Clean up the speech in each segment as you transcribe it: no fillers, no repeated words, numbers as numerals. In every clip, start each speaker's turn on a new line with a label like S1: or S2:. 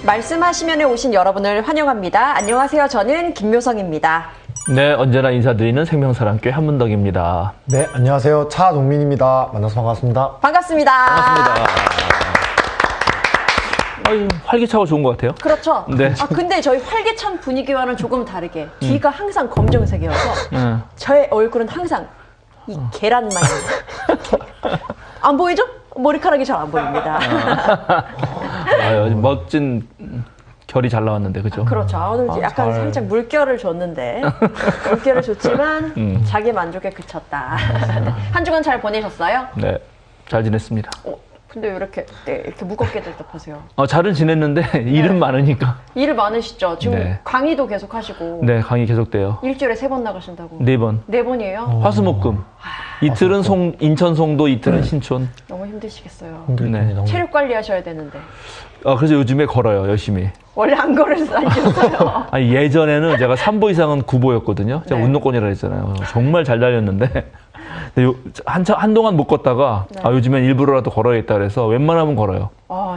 S1: 말씀하시면에 오신 여러분을 환영합니다. 안녕하세요. 저는 김묘성입니다.
S2: 네, 언제나 인사드리는 생명사랑교회 한문덕입니다.
S3: 네, 안녕하세요. 차동민입니다. 만나서 반갑습니다.
S1: 반갑습니다.
S2: 아유, 활기차고 좋은 것 같아요.
S1: 그렇죠.
S2: 네.
S1: 근데 저희 활기찬 분위기와는 조금 다르게 뒤가 항상 검정색이어서
S2: 응.
S1: 저의 얼굴은 항상 이 계란만 안 보이죠? 머리카락이 잘 안 보입니다.
S2: 아유, 멋진 결이 잘 나왔는데, 그죠?
S1: 그렇죠. 오늘 약간 살짝 물결을 줬는데 물결을 줬지만 자기 만족에 그쳤다. 한 주간 잘 보내셨어요?
S2: 네, 잘 지냈습니다.
S1: 근데 왜 이렇게 이렇게 무겁게 대답하세요?
S2: 잘은 지냈는데 일은 많으니까.
S1: 일 많으시죠? 지금
S2: 네.
S1: 강의도 계속 하시고
S2: 네, 강의 계속돼요.
S1: 일주일에 3번 나가신다고?
S2: 4번.
S1: 4번이에요?
S2: 화수목금. 이틀은 인천 송도, 이틀은 신촌.
S1: 너무 힘드시겠어요.
S2: 네.
S1: 체력 관리하셔야 되는데
S2: 그래서 요즘에 걸어요, 열심히.
S1: 원래 안 다니셨어요.
S2: 아니, 예전에는 제가 3보 이상은 9보였거든요. 제가
S1: 네.
S2: 운동권이라 했잖아요. 정말 잘 달렸는데. 근데 한동안 못 걷다가
S1: 네.
S2: 요즘엔 일부러라도 걸어야겠다 그래서 웬만하면 걸어요.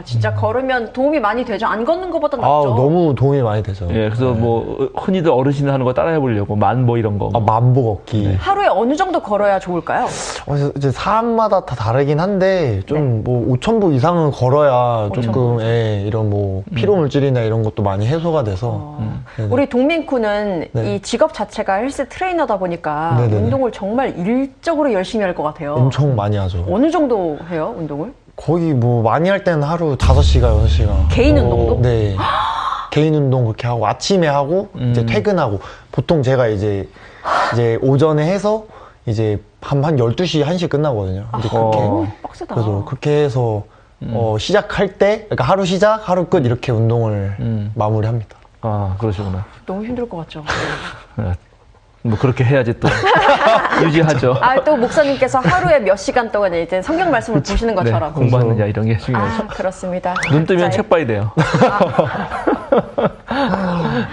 S1: 진짜 걸으면 도움이 많이 되죠? 안 걷는 것보다 낫죠?
S3: 너무 도움이 많이 되죠.
S2: 예, 그래서 뭐 흔히들 어르신들 하는 거 따라해 보려고 만보 이런 거.
S3: 만보 걷기.
S1: 하루에 어느 정도 걸어야 좋을까요?
S3: 이제 사람마다 다 다르긴 한데 좀
S1: 네.
S3: 뭐 5,000보 이상은 걸어야
S1: 5,000
S3: 조금 이런 뭐 피로 물질이나 이런 것도 많이 해소가 돼서 네네.
S1: 우리 동민쿠는
S3: 네.
S1: 이 직업 자체가 헬스 트레이너다 보니까
S3: 네네네.
S1: 운동을 정말 일적으로 열심히 할 것 같아요.
S3: 엄청 많이 하죠.
S1: 어느 정도 해요, 운동을?
S3: 거의 뭐 많이 할 때는 하루 5시간, 6시간.
S1: 개인 운동도?
S3: 네. 개인 운동 그렇게 하고 아침에 하고 이제 퇴근하고 보통 제가 이제 오전에 해서 이제 한 12시, 1시 끝나거든요. 이제 그렇게
S1: 빡세다.
S3: 그래서 그렇게 해서 시작할 때 그러니까 하루 시작, 하루 끝 이렇게 운동을 마무리합니다.
S2: 그러시구나.
S1: 너무 힘들 것 같죠?
S2: 네. 뭐 그렇게 해야지 또 유지하죠.
S1: 또 목사님께서 하루에 몇 시간 동안 이제 성경 말씀을 보시는
S2: 네,
S1: 것처럼.
S2: 공부하느냐 이런 게 중요하죠.
S1: 그렇습니다.
S2: 눈 뜨면
S1: 각자의-
S2: 책 봐야 돼요.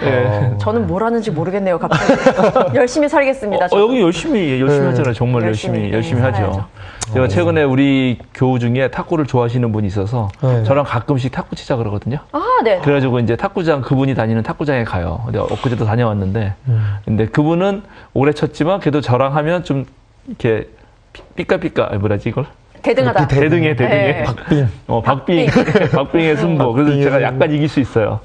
S2: 네.
S1: 저는 뭘 하는지 모르겠네요, 갑자기. 열심히 살겠습니다. 저도.
S2: 여기 열심히 하잖아요. 정말 열심히 하죠.
S1: 살아야죠.
S2: 제가 최근에 우리 교우 중에 탁구를 좋아하시는 분이 있어서
S3: 네.
S2: 저랑 가끔씩 탁구 치자 그러거든요.
S1: 네.
S2: 그래가지고 이제 탁구장 그분이 다니는 탁구장에 가요. 근데 엊그제도 다녀왔는데 근데 그분은 오래 쳤지만 그래도 저랑 하면 좀 이렇게 삐까삐까 뭐라지 이걸?
S1: 대등하다.
S2: 대등해.
S1: 네.
S3: 박빙.
S2: 박빙의 승부. 그래서
S3: 박빙의
S2: 제가
S3: 승부.
S2: 약간 이길 수 있어요.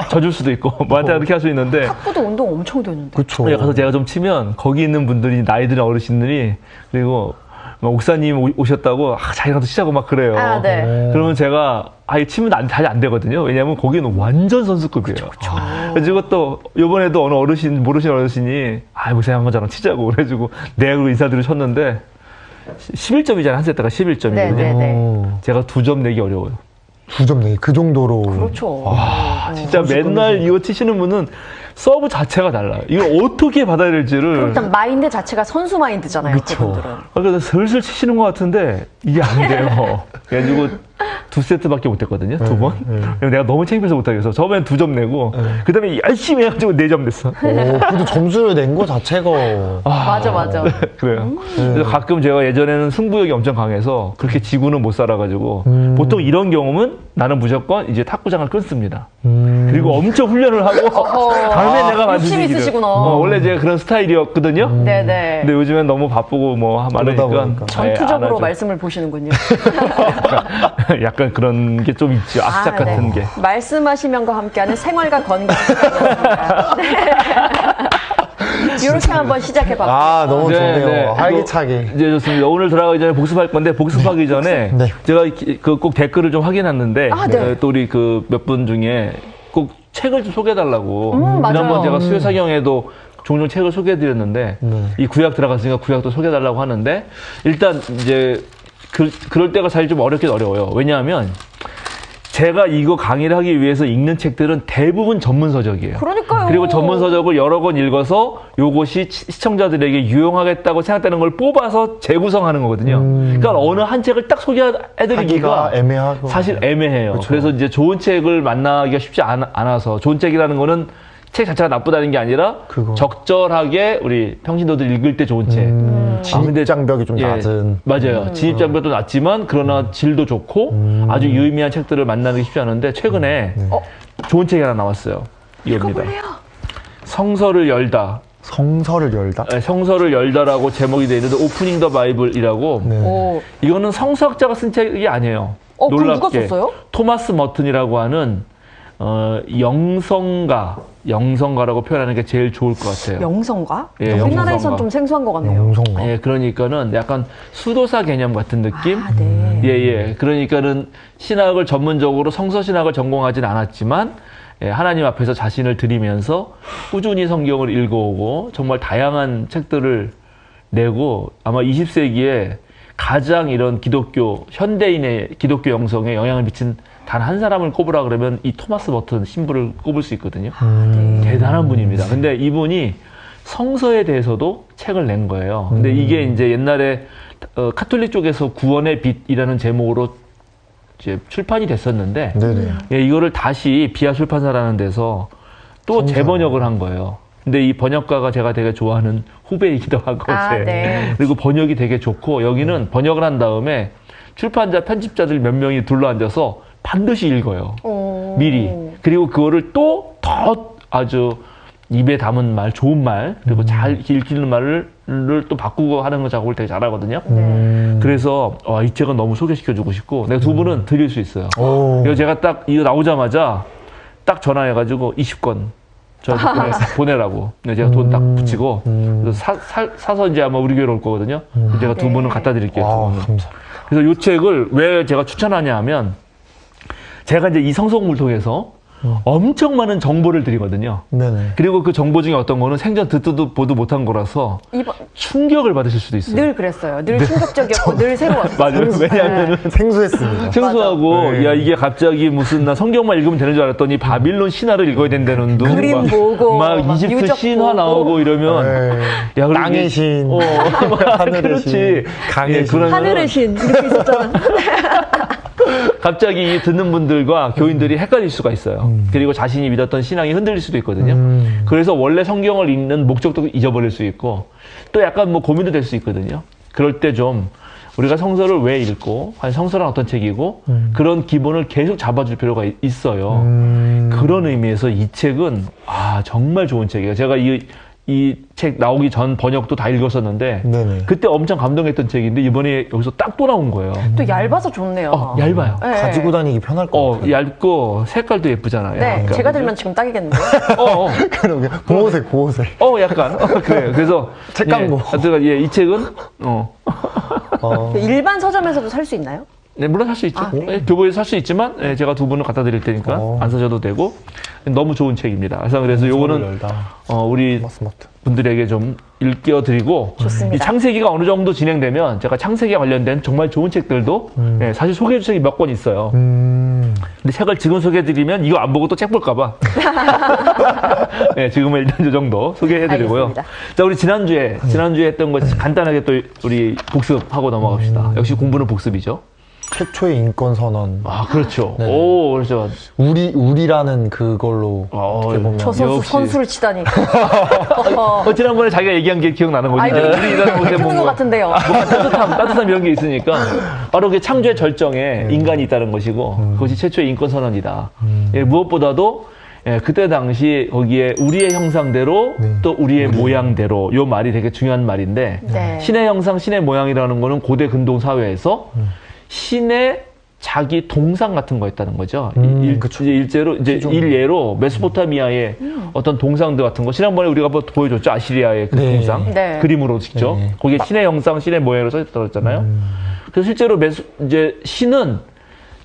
S2: 져줄 수도 있고 뭐한테 그렇게 할 수 있는데
S1: 탁구도 운동 엄청 되는데.
S3: 그렇죠.
S2: 가서 제가 좀 치면 거기 있는 분들이 나이 드는 어르신들이 그리고 막 옥사님 오셨다고 자기랑도 치자고 막 그래요.
S1: 네.
S2: 그러면 제가 이거 치면 잘 안 되거든요. 왜냐면 거기는 완전 선수급이에요. 그래가지고 또 요번에도 어느 어르신 모르시는 어르신이 목사님 저랑 치자고 그래가지고 내가 그러고 인사드리고 쳤는데 11점이잖아요. 한 세트가 11점이거든요.
S1: 네.
S2: 제가 2점 내기 어려워요.
S3: 2점 내기 그 정도로.
S1: 그렇죠.
S2: 진짜 맨날 이거 치시는 분은 서브 자체가 달라요. 이걸 어떻게 받아야 될지를.
S1: 일단 마인드 자체가 선수 마인드잖아요. 그분들은.
S2: 그래서 슬슬 치시는 것 같은데 이게 안 돼요. 그래가지고 2세트밖에 못했거든요. 2번. 내가 너무 창피해서 못하겠어. 처음엔 2점 내고 그 다음에 열심히 해가지고 4점 냈어.
S3: 그래도 점수를 낸 거 자체가
S1: 맞아.
S2: 그래요. 그래서 가끔 제가 예전에는 승부욕이 엄청 강해서 그렇게 지구는 못 살아가지고 보통 이런 경우는 나는 무조건 이제 탁구장을 끊습니다. 그리고 엄청 훈련을 하고 다음에 내가 만들지.
S1: 욕심 있으시구나.
S2: 원래 제가 그런 스타일이었거든요.
S1: 네네.
S2: 근데 요즘엔 너무 바쁘고 뭐 많으니까
S3: 보니까.
S1: 전투적으로 말씀을 보시는군요.
S2: 약간 그런 게 좀 있죠. 악착 같은 게.
S1: 말씀하시면과 함께하는 생활과 건강. 이렇게 한번 시작해봤고요.
S3: 너무
S2: 네,
S3: 좋네요.
S2: 네.
S3: 활기차게.
S2: 이제 좋습니다. 오늘 들어가기 전에 복습할 건데 복습하기 전에
S3: 네.
S2: 제가 꼭 댓글을 좀 확인했는데
S1: 네.
S2: 또 우리 몇 분 중에 꼭 책을 좀 소개해달라고.
S1: 맞아요.
S2: 지난번 제가 수요사경에도 종종 책을 소개해드렸는데 이 구약 들어갔으니까 구약도 소개해달라고 하는데 일단 이제 그럴 때가 사실 좀 어렵긴 어려워요. 왜냐하면 제가 이거 강의를 하기 위해서 읽는 책들은 대부분 전문서적이에요.
S1: 그러니까요.
S2: 그리고 전문서적을 여러 권 읽어서 요것이 시청자들에게 유용하겠다고 생각되는 걸 뽑아서 재구성하는 거거든요. 그러니까 어느 한 책을 딱 소개해드리기가
S3: 하기가 애매하고.
S2: 사실 애매해요. 그래서 이제 좋은 책을 만나기가 쉽지 않아서 좋은 책이라는 거는 책 자체가 나쁘다는 게 아니라
S3: 그거.
S2: 적절하게 우리 평신도들 읽을 때 좋은 책.
S3: 진입 장벽이 좀 낮은.
S2: 맞아요. 진입 장벽도 낮지만 그러나 질도 좋고 아주 유의미한 책들을 만나는 게 쉽지 않은데 최근에 좋은 책이 하나 나왔어요. 이겁니다.
S1: 읽어볼래요?
S2: 성서를 열다.
S3: 성서를 열다.
S2: 네, 성서를 열다라고 제목이 되어 있는데 오프닝 더 바이블이라고.
S3: 네.
S1: 오.
S2: 이거는 성서학자가 쓴 책이 아니에요.
S1: 그럼 누가 썼어요?
S2: 토마스 머튼이라고 하는 영성가라고 표현하는 게 제일 좋을 것 같아요.
S1: 영성가?
S2: 예,
S1: 우리나라에선
S2: 영성가.
S1: 좀 생소한 것 같네요.
S3: 영성가.
S2: 예, 그러니까는 약간 수도사 개념 같은 느낌?
S1: 아, 네.
S2: 예. 그러니까는 신학을 전문적으로 성서신학을 전공하진 않았지만 예, 하나님 앞에서 자신을 드리면서 꾸준히 성경을 읽어오고 정말 다양한 책들을 내고 아마 20세기에 가장 이런 기독교, 현대인의 기독교 영성에 영향을 미친 단 한 사람을 꼽으라 그러면 이 토마스 머튼 신부를 꼽을 수 있거든요. 대단한 분입니다. 근데 이분이 성서에 대해서도 책을 낸 거예요. 근데 이게 이제 옛날에 카톨릭 쪽에서 구원의 빛이라는 제목으로 이제 출판이 됐었는데
S3: 네네.
S2: 예, 이거를 다시 비아 출판사라는 데서 또
S3: 성서.
S2: 재번역을 한 거예요. 근데 이 번역가가 제가 되게 좋아하는 후배이기도 하고
S1: 네.
S2: 그리고 번역이 되게 좋고 여기는 번역을 한 다음에 출판자 편집자들 몇 명이 둘러앉아서 반드시 읽어요.
S1: 오.
S2: 미리. 그리고 그거를 또 더 아주 입에 담은 말, 좋은 말, 그리고 잘 읽히는 말을 또 바꾸고 하는 거 작업을 되게 잘하거든요.
S1: 네.
S2: 그래서 이 책은 너무 소개시켜주고 싶고 내가 두 분은 드릴 수 있어요.
S3: 오.
S2: 이거 제가 딱 이거 나오자마자 딱 전화해가지고 20권 저한테 보내라고. 근데 제가 돈 딱 붙이고 그래서 사서 이제 아마 우리 교회로 올 거거든요. 제가 두
S1: 네.
S2: 분은 갖다 드릴게요. 두
S3: 아,
S2: 분은.
S3: 감사합니다.
S2: 그래서 이 책을 왜 제가 추천하냐 하면 제가 이제 이 성서공부를 통해서 엄청 많은 정보를 드리거든요.
S3: 네네.
S2: 그리고 그 정보 중에 어떤 거는 생전 듣도 보도 못한 거라서
S1: 이번
S2: 충격을 받으실 수도 있어요.
S1: 늘 그랬어요. 늘 충격적이었고 늘 새로웠어요.
S2: 맞아요. 왜냐하면
S3: 생소했습니다.
S2: 생소하고
S3: 네.
S2: 야 이게 갑자기 무슨 나 성경만 읽으면 되는 줄 알았더니 바빌론 신화를 읽어야 된다는 둥
S1: 그림
S2: 막,
S1: 보고,
S2: 막
S1: 막
S2: 이집트
S1: 유적
S2: 신화
S1: 보고.
S2: 나오고 이러면
S3: 네.
S2: 야 그리고
S3: 땅의
S2: 이게-
S3: 신, 하늘의
S2: 그렇지.
S3: 신, 강의
S2: 예,
S3: 신.
S2: 그러면은
S1: 하늘의 신 이렇게 있었잖아.
S2: 갑자기 이 듣는 분들과 교인들이 헷갈릴 수가 있어요. 그리고 자신이 믿었던 신앙이 흔들릴 수도 있거든요. 그래서 원래 성경을 읽는 목적도 잊어버릴 수 있고 또 약간 뭐 고민도 될 수 있거든요. 그럴 때 좀 우리가 성서를 왜 읽고 과연 성서란 어떤 책이고 그런 기본을 계속 잡아줄 필요가 있어요. 그런 의미에서 이 책은 정말 좋은 책이에요. 제가 이 책 나오기 전 번역도 다 읽었었는데
S3: 네네.
S2: 그때 엄청 감동했던 책인데 이번에 여기서 딱 또 나온 거예요.
S1: 또 얇아서 좋네요.
S2: 얇아요.
S1: 네.
S3: 가지고 다니기 편할 것 같아요.
S2: 얇고 색깔도 예쁘잖아요.
S1: 네,
S2: 약간.
S1: 제가 들면 지금 딱이겠는데요.
S3: 그러게. 보호색, 보호색.
S2: 약간. 그래요. 그래서.
S3: 책광고.
S2: 이 책은,
S1: 일반 서점에서도 살 수 있나요?
S2: 네, 물론 살 수 있죠.
S1: 그래요?
S2: 네, 교보에서 살 수 있지만, 제가 두 분을 갖다 드릴 테니까 안 사셔도 되고, 너무 좋은 책입니다. 그래서 요거는,
S3: 열다.
S2: 우리
S3: 스마트.
S2: 분들에게 좀 읽혀드리고,
S1: 좋습니다.
S2: 이 창세기가 어느 정도 진행되면 제가 창세기에 관련된 정말 좋은 책들도 사실 소개해줄 책이 몇 권 있어요. 근데 책을 지금 소개해드리면 이거 안 보고 또 책 볼까봐. 네, 지금은 일단 이 정도 소개해드리고요.
S1: 알겠습니다.
S2: 자, 우리 지난주에 했던 거 간단하게 또 우리 복습하고 넘어갑시다. 역시 공부는 복습이죠.
S3: 최초의 인권 선언.
S2: 그렇죠.
S3: 네.
S2: 오, 그렇죠.
S3: 우리라는 그걸로 어떻게 보면
S1: 저 선수
S2: 역시.
S1: 선수를 치다니.
S2: 지난번에 자기가 얘기한 게 기억나는 거지.
S1: 아이고,
S2: 우리라는 곳에
S1: 그런 것
S2: 뭔가
S1: 같은데요.
S2: 따뜻함 이런 게 있으니까 바로 그 창조의 절정에 인간이 있다는 것이고 그것이 최초의 인권 선언이다. 무엇보다도 그때 당시 거기에 우리의 형상대로 또 우리의 모양대로 요 말이 되게 중요한 말인데
S1: 네.
S2: 신의 형상, 신의 모양이라는 거는 고대 근동 사회에서 신의 자기 동상 같은 거였다는 거죠. 일제로 이제 일예로 메소포타미아의 어떤 동상들 같은 거 지난번에 우리가 한번 보여줬죠. 아시리아의 그
S3: 네.
S2: 동상
S1: 네.
S2: 그림으로 직접
S3: 네.
S2: 거기에 신의 형상, 신의 모양으로 써있다고 했잖아요. 그래서 실제로 이제 신은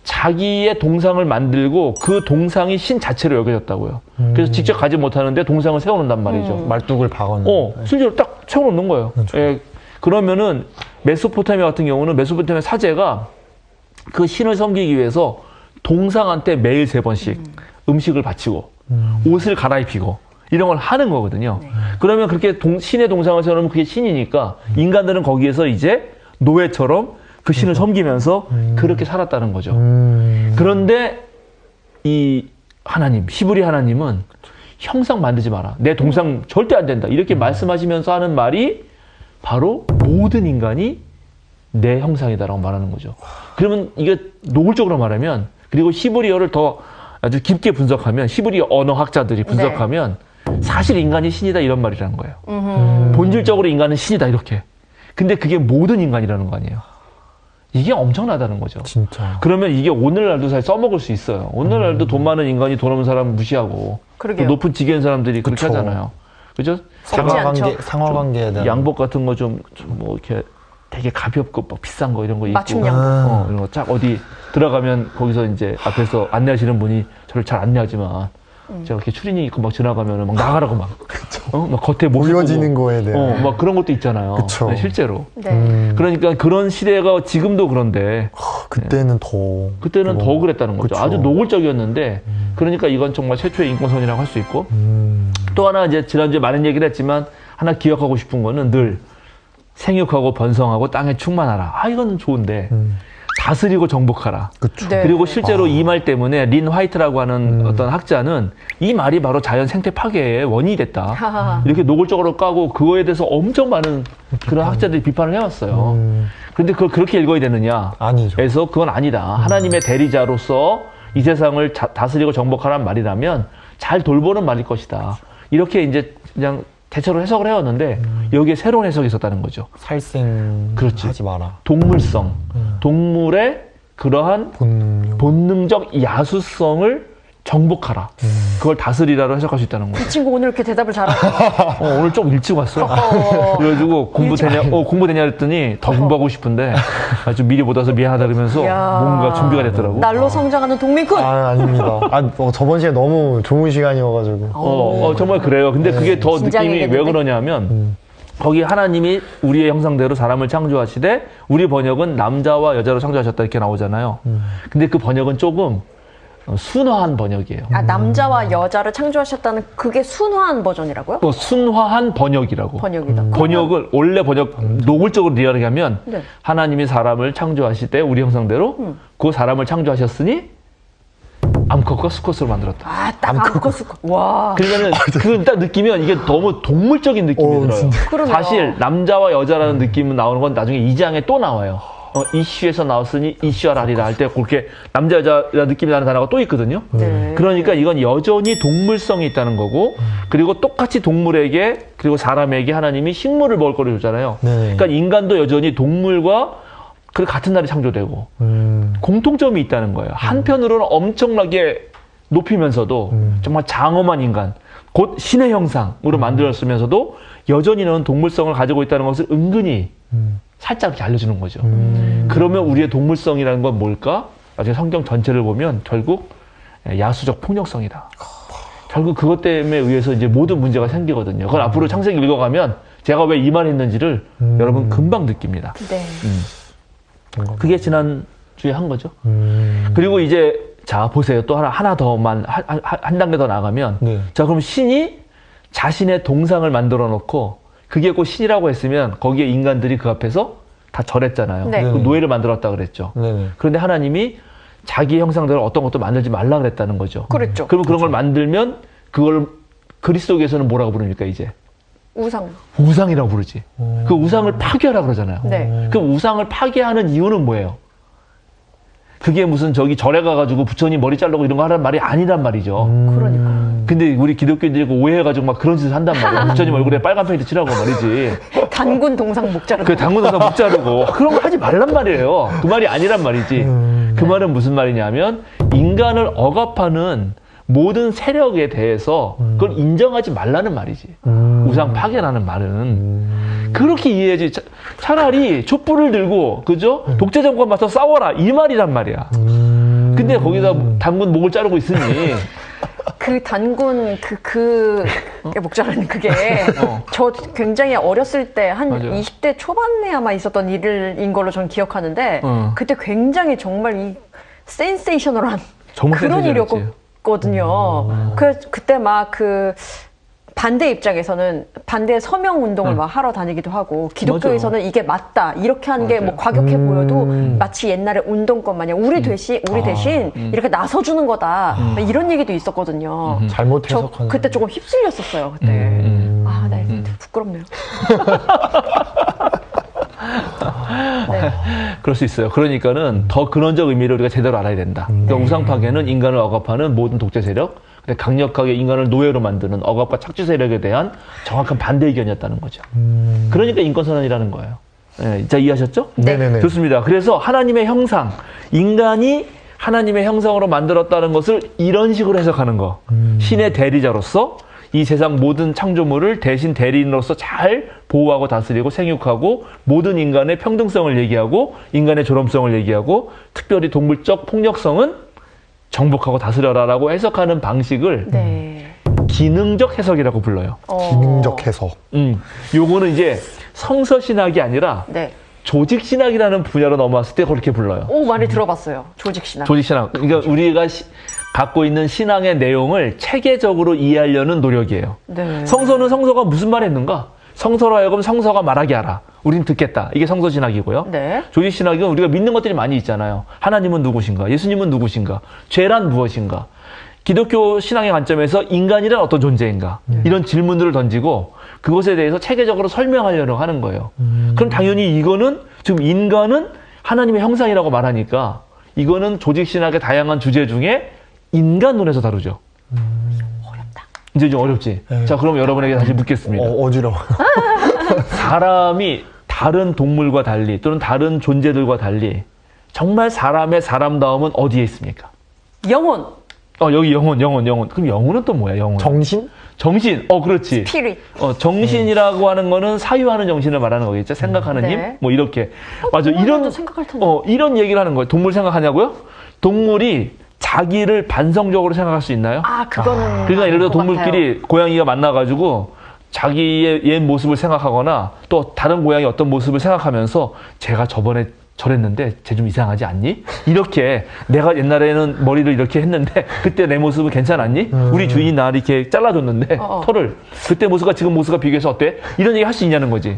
S2: 자기의 동상을 만들고 그 동상이 신 자체로 여겨졌다고요. 그래서 직접 가지 못하는데 동상을 세워놓는단 말이죠.
S3: 말뚝을 박아놓은.
S2: 실제로 딱 세워놓는 거예요. 그러면은 메소포타미아 같은 경우는 메소포타미아 사제가 그 신을 섬기기 위해서 동상한테 매일 3번씩 음식을 바치고 옷을 갈아입히고 이런 걸 하는 거거든요. 그러면 그렇게 신의 동상을 세워놓으면 그게 신이니까 인간들은 거기에서 이제 노예처럼 그 신을 섬기면서 그렇게 살았다는 거죠. 그런데 이 하나님, 히브리 하나님은 형상 만들지 마라. 내 동상 절대 안 된다. 이렇게 말씀하시면서 하는 말이 바로 모든 인간이 내 형상이다라고 말하는 거죠. 그러면 이게 노골적으로 말하면, 그리고 히브리어를 더 아주 깊게 분석하면, 히브리어 언어학자들이 분석하면 사실 인간이 신이다 이런 말이라는 거예요. 본질적으로 인간은 신이다 이렇게. 근데 그게 모든 인간이라는 거 아니에요. 이게 엄청나다는 거죠.
S3: 진짜.
S2: 그러면 이게 오늘날도 잘 써먹을 수 있어요. 오늘날도 돈 많은 인간이 돈 없는 사람 무시하고 또
S1: 그러게요.
S2: 높은 직위 있는 사람들이 그렇게
S3: 그쵸.
S2: 하잖아요. 그죠?
S3: 상하관계에 대한
S2: 양복 같은 거 좀 뭐 이렇게 되게 가볍고 막 비싼 거 이런 거 입고
S1: 맞춤 양복.
S2: 이런 거 쫙 어디 들어가면 거기서 이제 앞에서 안내하시는 분이 저를 잘 안내하지만 제가 이렇게 추리닝 입고 막 지나가면 막 나가라고 막, 막 겉에 모습
S3: 보여지는
S2: 보고,
S3: 거에 대한.
S2: 막 그런 것도 있잖아요.
S3: 그쵸.
S2: 네, 실제로.
S1: 네.
S2: 그러니까 그런 시대가 지금도 그런데
S3: 그때는 더.
S2: 그때는 더 그랬다는 거죠.
S3: 그쵸.
S2: 아주 노골적이었는데 그러니까 이건 정말 최초의 인권선이라고 할 수 있고 또 하나 이제 지난주에 많은 얘기를 했지만 하나 기억하고 싶은 거는 늘 생육하고 번성하고 땅에 충만하라. 아 이건 좋은데 다스리고 정복하라.
S3: 그쵸.
S1: 네.
S2: 그리고 실제로 이 말 때문에 린 화이트라고 하는 어떤 학자는 이 말이 바로 자연 생태 파괴의 원인이 됐다.
S1: 하하.
S2: 이렇게 노골적으로 까고 그거에 대해서 엄청 많은 그런 학자들이 비판을 해왔어요. 그런데 그걸 그렇게 읽어야 되느냐?
S3: 아니죠.
S2: 그래서 그건 아니다. 하나님의 대리자로서 이 세상을 다스리고 정복하라는 말이라면 잘 돌보는 말일 것이다. 이렇게 이제 그냥 대체로 해석을 해왔는데 여기에 새로운 해석이 있었다는 거죠. 그렇지.
S3: 하지 마라.
S2: 동물성, 동물의 그러한
S3: 본능.
S2: 본능적 야수성을 정복하라. 그걸 다스리라로 해석할 수 있다는 거죠.
S1: 이 친구 오늘 이렇게 대답을 잘하고.
S2: 오늘 좀 일찍 왔어. 그래가지고 공부 되냐 했더니 더 공부하고 싶은데 아주 미리 못 와서 미안하다 그러면서
S1: 이야.
S2: 뭔가 준비가 됐더라고.
S1: 날로 성장하는 동민군.
S3: 아닙니다. 저번 시간에 너무 좋은 시간이어가지고.
S2: 정말 그래요. 근데 그게 더 느낌이
S1: 긴장이겠는데?
S2: 왜 그러냐면 거기 하나님이 우리의 형상대로 사람을 창조하시되 우리 번역은 남자와 여자로 창조하셨다 이렇게 나오잖아요. 근데 그 번역은 조금 순화한 번역이에요.
S1: 아, 남자와 여자를 창조하셨다는 그게 순화한 버전이라고요?
S2: 또 순화한 번역이라고.
S1: 번역이다.
S2: 번역을 원래 번역 노골적으로 리얼하게 하면
S1: 네.
S2: 하나님이 사람을 창조하실 때 우리 형상대로 그 사람을 창조하셨으니 암컷과 수컷으로 만들었다.
S1: 아, 딱 암컷 수컷. 와.
S2: 그러면은 그 딱 느끼면 이게 너무 동물적인 느낌이 들어요.
S1: 그러네요.
S2: 사실 남자와 여자라는 느낌은 나오는 건 나중에 2장에 또 나와요. 이슈에서 나왔으니 이슈하라리라 할 때 그렇게 남자 여자 느낌이 나는 단어가 또 있거든요.
S1: 네.
S2: 그러니까 이건 여전히 동물성이 있다는 거고 그리고 똑같이 동물에게 그리고 사람에게 하나님이 식물을 먹을 거를 줬잖아요.
S3: 네.
S2: 그러니까 인간도 여전히 동물과 그 같은 날에 창조되고 공통점이 있다는 거예요. 한편으로는 엄청나게 높이면서도 정말 장엄한 인간, 곧 신의 형상으로 만들었으면서도 여전히는 동물성을 가지고 있다는 것을 은근히 살짝 이렇게 알려주는 거죠. 그러면 우리의 동물성이라는 건 뭘까? 나중에 성경 전체를 보면 결국 야수적 폭력성이다. 결국 그것 때문에 의해서 이제 모든 문제가 생기거든요. 그걸 앞으로 창세기 읽어가면 제가 왜 이 말 했는지를 여러분 금방 느낍니다.
S1: 네.
S2: 그게 지난주에 한 거죠. 그리고 이제 자 보세요. 또 하나 더만 한 단계 더 나가면
S3: 네.
S2: 자 그럼 신이 자신의 동상을 만들어 놓고 그게 곧 신이라고 했으면 거기에 인간들이 그 앞에서 다 절했잖아요.
S1: 네.
S2: 그 노예를 만들었다 그랬죠.
S3: 네네.
S2: 그런데 하나님이 자기 형상대로 어떤 것도 만들지 말라 그랬다는 거죠.
S1: 그랬죠.
S2: 그러면 그런 걸 만들면 그걸 그리스도교에서는 뭐라고 부릅니까 이제?
S1: 우상.
S2: 우상이라고 부르지. 그 우상을 파괴하라 그러잖아요.
S1: 네.
S2: 그 우상을 파괴하는 이유는 뭐예요? 그게 무슨 저기 절에 가가지고 부처님 머리 자르고 이런 거 하라는 말이 아니란 말이죠.
S1: 그러니까.
S2: 근데 우리 기독교인들이 오해해가지고 막 그런 짓을 한단 말이야. 부처님 얼굴에 빨간 페인트 칠하고 말이지.
S1: 단군 동상 목자르.
S2: 그 당근도사 목 자르고 그런 거 하지 말란 말이에요. 그 말이 아니란 말이지. 그 말은 무슨 말이냐면 인간을 억압하는 모든 세력에 대해서 그걸 인정하지 말라는 말이지. 우상 파괴라는 말은 그렇게 이해해야지. 차라리 촛불을 들고 그죠? 독재 정권 맞서 싸워라 이 말이란 말이야. 근데 거기다 당군 목을 자르고 있으니
S1: 그 단군 목자르는 그게 저 굉장히 어렸을 때 한
S2: 맞아요.
S1: 20대 초반에 아마 있었던 일인 걸로 저는 기억하는데 그때 굉장히 정말 이 센세이셔널한
S2: 정말
S1: 그런
S2: 센세이션했지.
S1: 일이었거든요. 그때 막 반대 입장에서는 반대 서명 운동을 막 하러 다니기도 하고 기독교에서는 이게 맞다 이렇게 하는 게 뭐 과격해 보여도 마치 옛날에 운동권 마냥 우리 대신 이렇게 나서주는 거다 막 이런 얘기도 있었거든요.
S3: 잘못
S1: 저
S3: 해석하는.
S1: 그때 조금 휩쓸렸었어요. 그때 아, 네, 부끄럽네요. 네.
S2: 그럴 수 있어요. 그러니까는 더 근원적 의미를 우리가 제대로 알아야 된다. 그러니까 우상파괴는 인간을 억압하는 모든 독재 세력, 근데 강력하게 인간을 노예로 만드는 억압과 착취 세력에 대한 정확한 반대 의견이었다는 거죠. 그러니까 인권선언이라는 거예요. 네, 자, 이해하셨죠?
S3: 네네네.
S2: 좋습니다. 그래서 하나님의 형상, 인간이 하나님의 형상으로 만들었다는 것을 이런 식으로 해석하는 거. 신의 대리자로서 이 세상 모든 창조물을 대신 대리인으로서 잘 보호하고 다스리고 생육하고 모든 인간의 평등성을 얘기하고 인간의 존엄성을 얘기하고 특별히 동물적 폭력성은 정복하고 다스려라라고 해석하는 방식을
S1: 네.
S2: 기능적 해석이라고 불러요.
S3: 기능적 해석.
S2: 요거는 이제 성서신학이 아니라
S1: 네.
S2: 조직신학이라는 분야로 넘어왔을 때 그렇게 불러요.
S1: 오, 많이 들어봤어요. 조직신학.
S2: 조직신학. 그러니까 우리가 갖고 있는 신앙의 내용을 체계적으로 이해하려는 노력이에요.
S1: 네.
S2: 성서는 성서가 무슨 말 했는가? 성서로 하여금 성서가 말하게 하라. 우린 듣겠다. 이게 성서신학이고요.
S1: 네.
S2: 조직신학은 우리가 믿는 것들이 많이 있잖아요. 하나님은 누구신가? 예수님은 누구신가? 죄란 무엇인가? 기독교 신앙의 관점에서 인간이란 어떤 존재인가? 이런 질문들을 던지고 그것에 대해서 체계적으로 설명하려고 하는 거예요. 그럼 당연히 이거는 지금 인간은 하나님의 형상이라고 말하니까 이거는 조직신학의 다양한 주제 중에 인간론에서 다루죠.
S1: 어렵다.
S2: 이제 좀 어렵지?
S3: 네.
S2: 자, 그럼 여러분에게 다시 묻겠습니다.
S3: 어지러워.
S2: 사람이 다른 동물과 달리 또는 다른 존재들과 달리 정말 사람의 사람다움은 어디에 있습니까?
S1: 영혼.
S2: 여기 영혼. 그럼 영혼은 또 뭐야, 영혼?
S3: 정신?
S2: 정신. 그렇지.
S1: 피릿.
S2: 정신이라고 하는 거는 사유하는 정신을 말하는 거겠죠. 생각하는
S1: 네.
S2: 힘? 뭐 이렇게. 맞아.
S1: 동물도 생각할 텐데.
S2: 이런 얘기를 하는 거예요. 동물 생각하냐고요? 동물이 자기를 반성적으로 생각할 수 있나요?
S1: 아, 그거는.
S2: 그러니까 예를 들어
S1: 아닐 것
S2: 동물끼리 고양이가 만나가지고 자기의 옛 모습을 생각하거나 또 다른 고양이 어떤 모습을 생각하면서 제가 저번에 저랬는데 쟤 좀 이상하지 않니? 이렇게 내가 옛날에는 머리를 이렇게 했는데 그때 내 모습은 괜찮았니? 우리 주인이 나를 이렇게 잘라줬는데 털을 그때 모습과 지금 모습과 비교해서 어때? 이런 얘기 할 수 있냐는 거지.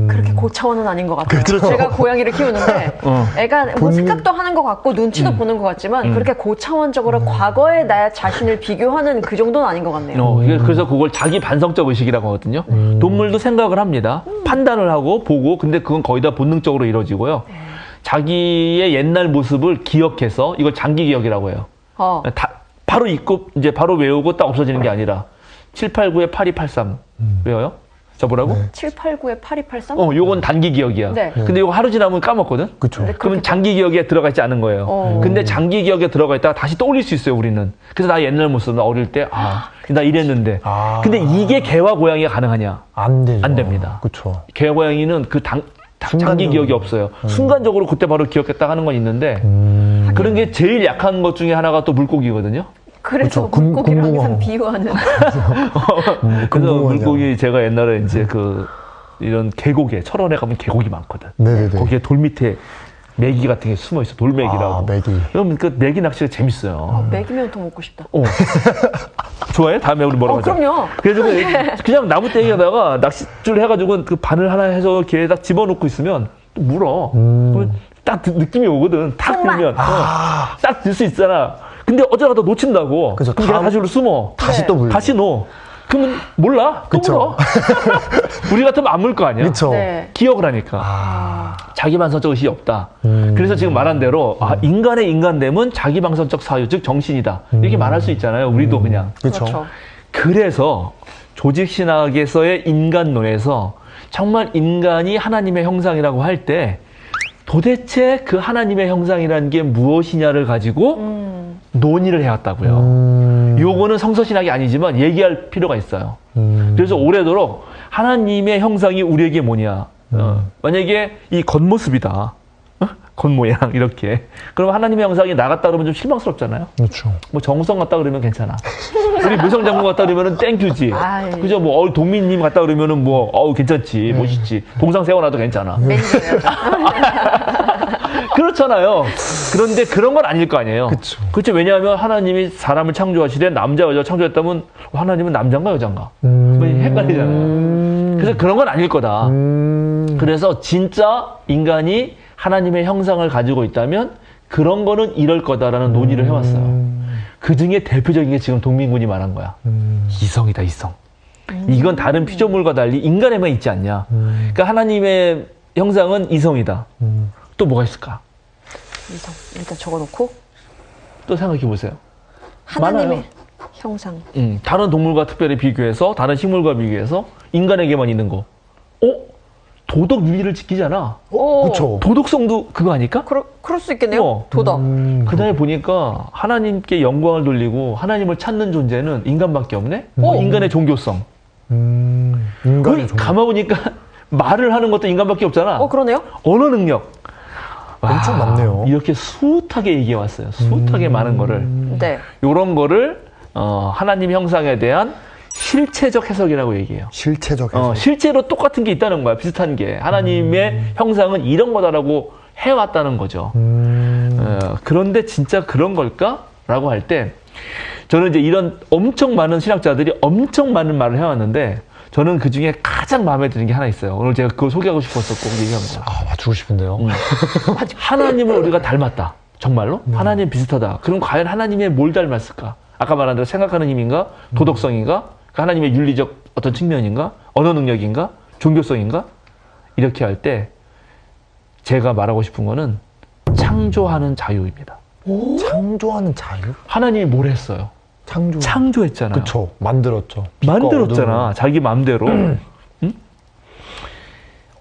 S1: 그렇게 고차원은 아닌 것 같아요. 제가 고양이를 키우는데 애가 뭐 생각도 하는 것 같고 눈치도 보는 것 같지만 그렇게 고차원적으로 과거의 나 자신을 비교하는 그 정도는 아닌 것 같네요.
S2: 그래서 그걸 자기 반성적 의식이라고 하거든요. 동물도 생각을 합니다. 판단을 하고 보고 근데 그건 거의 다 본능적으로 이루어지고요. 자기의 옛날 모습을 기억해서 이걸 장기 기억이라고 해요. 바로 잊고 이제 바로 외우고 딱 없어지는 게 아니라 789에 8283 외워요? 자, 뭐라고?
S1: 789에 8283?
S2: 요건 단기 기억이야.
S1: 네.
S2: 근데 이거 하루 지나면 까먹거든?
S3: 그쵸.
S2: 그러면 장기 기억에 들어가 있지 않은 거예요. 근데 장기 기억에 들어가 있다가 다시 떠올릴 수 있어요, 우리는. 그래서 나 옛날 모습, 나 어릴 때, 나 이랬는데. 근데 이게 개와 고양이가 가능하냐?
S3: 안 되죠.
S2: 안 됩니다.
S3: 그쵸.
S2: 개와 고양이는 그 장기 기억이 없어요. 순간적으로 그때 바로 기억했다 하는 건 있는데, 그런 게 제일 약한 것 중에 하나가 또 물고기거든요.
S1: 그래서
S3: 그쵸.
S1: 물고기를 항상
S3: 궁금하고.
S1: 비유하는.
S2: 그래서
S3: 궁금하죠.
S2: 물고기 제가 옛날에 이제 이런 계곡에, 철원에 가면 계곡이 많거든.
S3: 네네네.
S2: 거기에 돌 밑에 메기 같은 게 숨어 있어. 돌메기라고.
S3: 메기.
S2: 그러면 그 메기 낚시가 재밌어요.
S1: 먹이면 더 먹고 싶다.
S2: 좋아해? 다음에 우리 뭐라고 하자.
S1: 그럼요.
S2: 그래서 그냥 나무 떼기에다가 낚싯줄 해가지고 그 바늘 하나 해서 이렇게 딱 집어넣고 있으면 또 물어. 그러면 딱 느낌이 오거든. 탁 들면. 딱 들 수 있잖아. 근데 어쩌다가 놓친다고.
S3: 그죠.
S2: 그럼 걔가 다시 숨어.
S3: 다시 또 물고.
S2: 다시 넣어. 그러면 몰라. 또
S3: 그쵸.
S2: 물어. 우리 같으면 안 물 거 아니야.
S3: 그쵸.
S1: 네.
S2: 기억을 하니까. 자기 반성적 의식이 없다. 그래서 지금 말한 대로 인간의 인간됨은 자기 반성적 사유, 즉 정신이다. 이렇게 말할 수 있잖아요. 우리도 그냥.
S3: 그쵸.
S2: 그래서 조직신학에서의 인간론에서 정말 인간이 하나님의 형상이라고 할 때 도대체 그 하나님의 형상이라는 게 무엇이냐를 가지고 논의를 해왔다고요. 요거는 성서신학이 아니지만 얘기할 필요가 있어요. 그래서 오래도록 하나님의 형상이 우리에게 뭐냐. 만약에 이 겉모습이다. 겉모양 이렇게. 그럼 하나님의 형상이 나 같다 그러면 좀 실망스럽잖아요.
S3: 그렇죠.
S2: 뭐 정우성 같다 그러면 괜찮아. 우리 묘성 장군 같다 그러면은 땡큐지.
S1: 아이.
S2: 그죠? 뭐 동민님 같다 그러면은 뭐 괜찮지, 멋있지. 동상 세워놔도 괜찮아.
S1: 매니저예요.
S2: 그렇잖아요. 그런데 그런 건 아닐 거 아니에요.
S3: 그쵸.
S2: 그렇죠. 왜냐하면 하나님이 사람을 창조하시되 남자 여자 창조했다면 하나님은 남자인가 여자인가 헷갈리잖아요. 그래서 그런 건 아닐 거다. 그래서 진짜 인간이 하나님의 형상을 가지고 있다면 그런 거는 이럴 거다라는 논의를 해왔어요. 그 중에 대표적인 게 지금 동민군이 말한 거야. 이성이다, 이성. 이건 다른 피조물과 달리 인간에만 있지 않냐. 그러니까 하나님의 형상은 이성이다. 또 뭐가 있을까?
S1: 이성. 일단 적어놓고.
S2: 또 생각해 보세요.
S1: 하나님의
S2: 많아요.
S1: 형상.
S2: 다른 동물과 특별히 비교해서, 다른 식물과 비교해서 인간에게만 있는 거. 도덕 윤리를 지키잖아.
S1: 오.
S3: 그쵸.
S2: 도덕성도 그거 아닐까?
S1: 그럴 수 있겠네요. 도덕.
S2: 그다음에 보니까 하나님께 영광을 돌리고 하나님을 찾는 존재는 인간밖에 없네? 인간의 종교성.
S3: 인간의 종교.
S2: 가만 보니까 말을 하는 것도 인간밖에 없잖아.
S1: 그러네요.
S2: 언어 능력.
S3: 엄청 많네요.
S2: 이렇게 숱하게 얘기해 왔어요. 숱하게 많은 거를.
S1: 네.
S2: 요런 거를 하나님 형상에 대한 실체적 해석이라고 얘기해요.
S3: 실체적 해석.
S2: 실제로 똑같은 게 있다는 거야. 비슷한 게. 하나님의 형상은 이런 거다라고 해왔다는 거죠. 그런데 진짜 그런 걸까? 라고 할 때 저는 이제 이런 엄청 많은 신학자들이 엄청 많은 말을 해왔는데 저는 그 중에 가장 마음에 드는 게 하나 있어요. 오늘 제가 그걸 소개하고 싶어서 꼭 얘기한 거예요.
S3: 맞추고 싶은데요.
S2: 하나님을 우리가 닮았다. 정말로? 하나님 비슷하다. 그럼 과연 하나님의 뭘 닮았을까? 아까 말한 대로 생각하는 힘인가? 도덕성인가? 하나님의 윤리적 어떤 측면인가? 언어 능력인가? 종교성인가? 이렇게 할 때 제가 말하고 싶은 거는 창조하는 자유입니다.
S3: 창조하는 자유?
S2: 하나님이 뭘 했어요? 창조했잖아요.
S3: 그쵸. 만들었죠.
S2: 만들었잖아. 자기 마음대로. 응?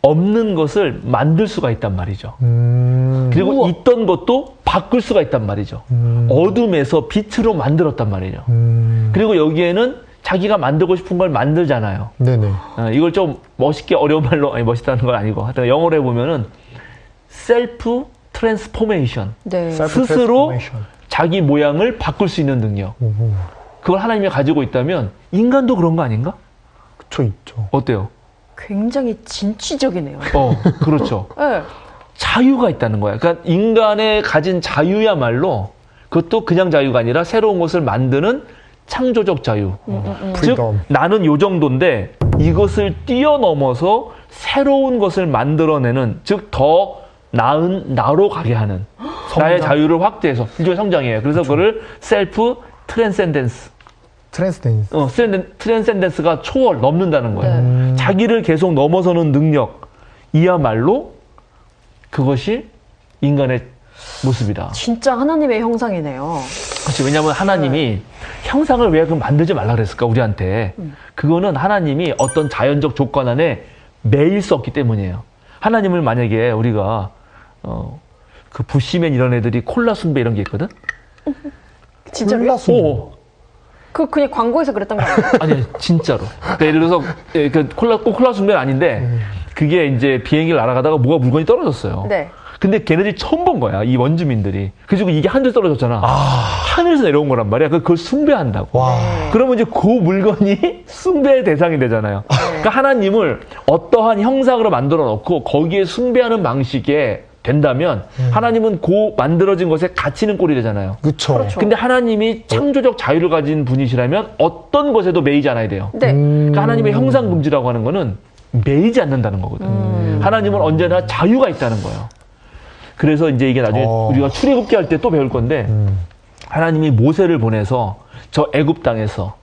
S2: 없는 것을 만들 수가 있단 말이죠. 그리고
S1: 우와.
S2: 있던 것도 바꿀 수가 있단 말이죠. 어둠에서 빛으로 만들었단 말이죠. 그리고 여기에는 자기가 만들고 싶은 걸 만들잖아요.
S3: 네네.
S2: 이걸 좀 멋있게 어려운 말로, 아니 멋있다는 건 아니고 하여튼 영어로 해보면은 셀프 트랜스포메이션.
S1: 네.
S2: 스스로 자기 모양을 바꿀 수 있는 능력. 그걸 하나님이 가지고 있다면 인간도 그런 거 아닌가?
S3: 그쵸, 있죠.
S2: 어때요?
S1: 굉장히 진취적이네요.
S2: 그렇죠.
S1: 네.
S2: 자유가 있다는 거야. 그러니까 인간의 가진 자유야말로 그것도 그냥 자유가 아니라 새로운 것을 만드는 창조적 자유. 즉
S3: 프리덤.
S2: 나는 요 정도인데 이것을 뛰어넘어서 새로운 것을 만들어내는, 즉 더 나은 나로 가게 하는 나의 자유를 확대해서 일종의 성장이에요. 그래서 그거를 셀프 트랜센덴스. 트랜센덴스가 초월, 넘는다는 거예요. 자기를 계속 넘어서는 능력, 이야말로 그것이 인간의 모습이다.
S1: 진짜 하나님의 형상이네요.
S2: 그렇지. 왜냐하면 하나님이 형상을 왜 그럼 만들지 말라 그랬을까, 우리한테. 그거는 하나님이 어떤 자연적 조건 안에 매일 수 없기 때문이에요. 하나님을 만약에 우리가 그 부시맨 이런 애들이 콜라 숭배 이런 게 있거든?
S1: 진짜로요? 그냥 광고에서 그랬던 거 아니에요?
S2: 아니, 진짜로. 그러니까 예를 들어서 꼭 콜라 숭배는 아닌데 그게 이제 비행기를 날아가다가 뭐가 물건이 떨어졌어요.
S1: 네.
S2: 근데 걔네들이 처음 본 거야, 이 원주민들이. 그리고 이게 하늘에 떨어졌잖아. 하늘에서 내려온 거란 말이야. 그걸 숭배한다고.
S3: 와.
S2: 그러면 이제 그 물건이 숭배의 대상이 되잖아요. 그러니까 하나님을 어떠한 형상으로 만들어 놓고 거기에 숭배하는 방식에 된다면 하나님은 그 만들어진 것에 갇히는 꼴이 되잖아요.
S3: 그쵸.
S1: 그렇죠.
S2: 근데 하나님이 창조적 자유를 가진 분이시라면 어떤 것에도 매이지 않아야 돼요.
S1: 네.
S2: 그러니까 하나님의 형상 금지라고 하는 거는 매이지 않는다는 거거든. 하나님은 언제나 자유가 있다는 거예요. 그래서 이제 이게 나중에 우리가 출애굽기 할 때 또 배울 건데 하나님이 모세를 보내서 저 애굽 땅에서,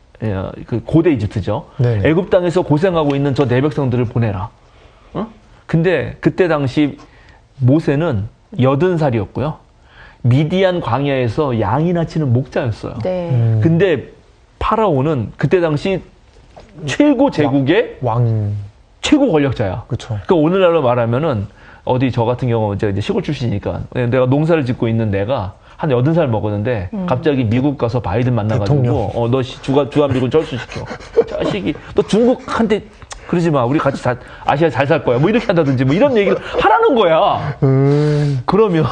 S2: 그 고대 이집트죠.
S3: 네네.
S2: 애굽 땅에서 고생하고 있는 저 내 백성들을 보내라. 근데 그때 당시 모세는 80살이었고요. 미디안 광야에서 양이나 치는 목자였어요.
S1: 네.
S2: 근데 파라오는 그때 당시 최고 제국의
S3: 왕인.
S2: 최고 권력자야.
S3: 그쵸.
S2: 그러니까 오늘날로 말하면은 어디 저 같은 경우 이제 시골 출신이니까 내가 농사를 짓고 있는 내가 한 80살 먹었는데 갑자기 미국 가서 바이든 만나가지고 너 주한미군 철수시켜. 자식이 너 중국한테 그러지 마. 우리 같이 아시아 잘 살 거야. 뭐 이렇게 한다든지 뭐 이런 얘기를 하라는 거야. 그러면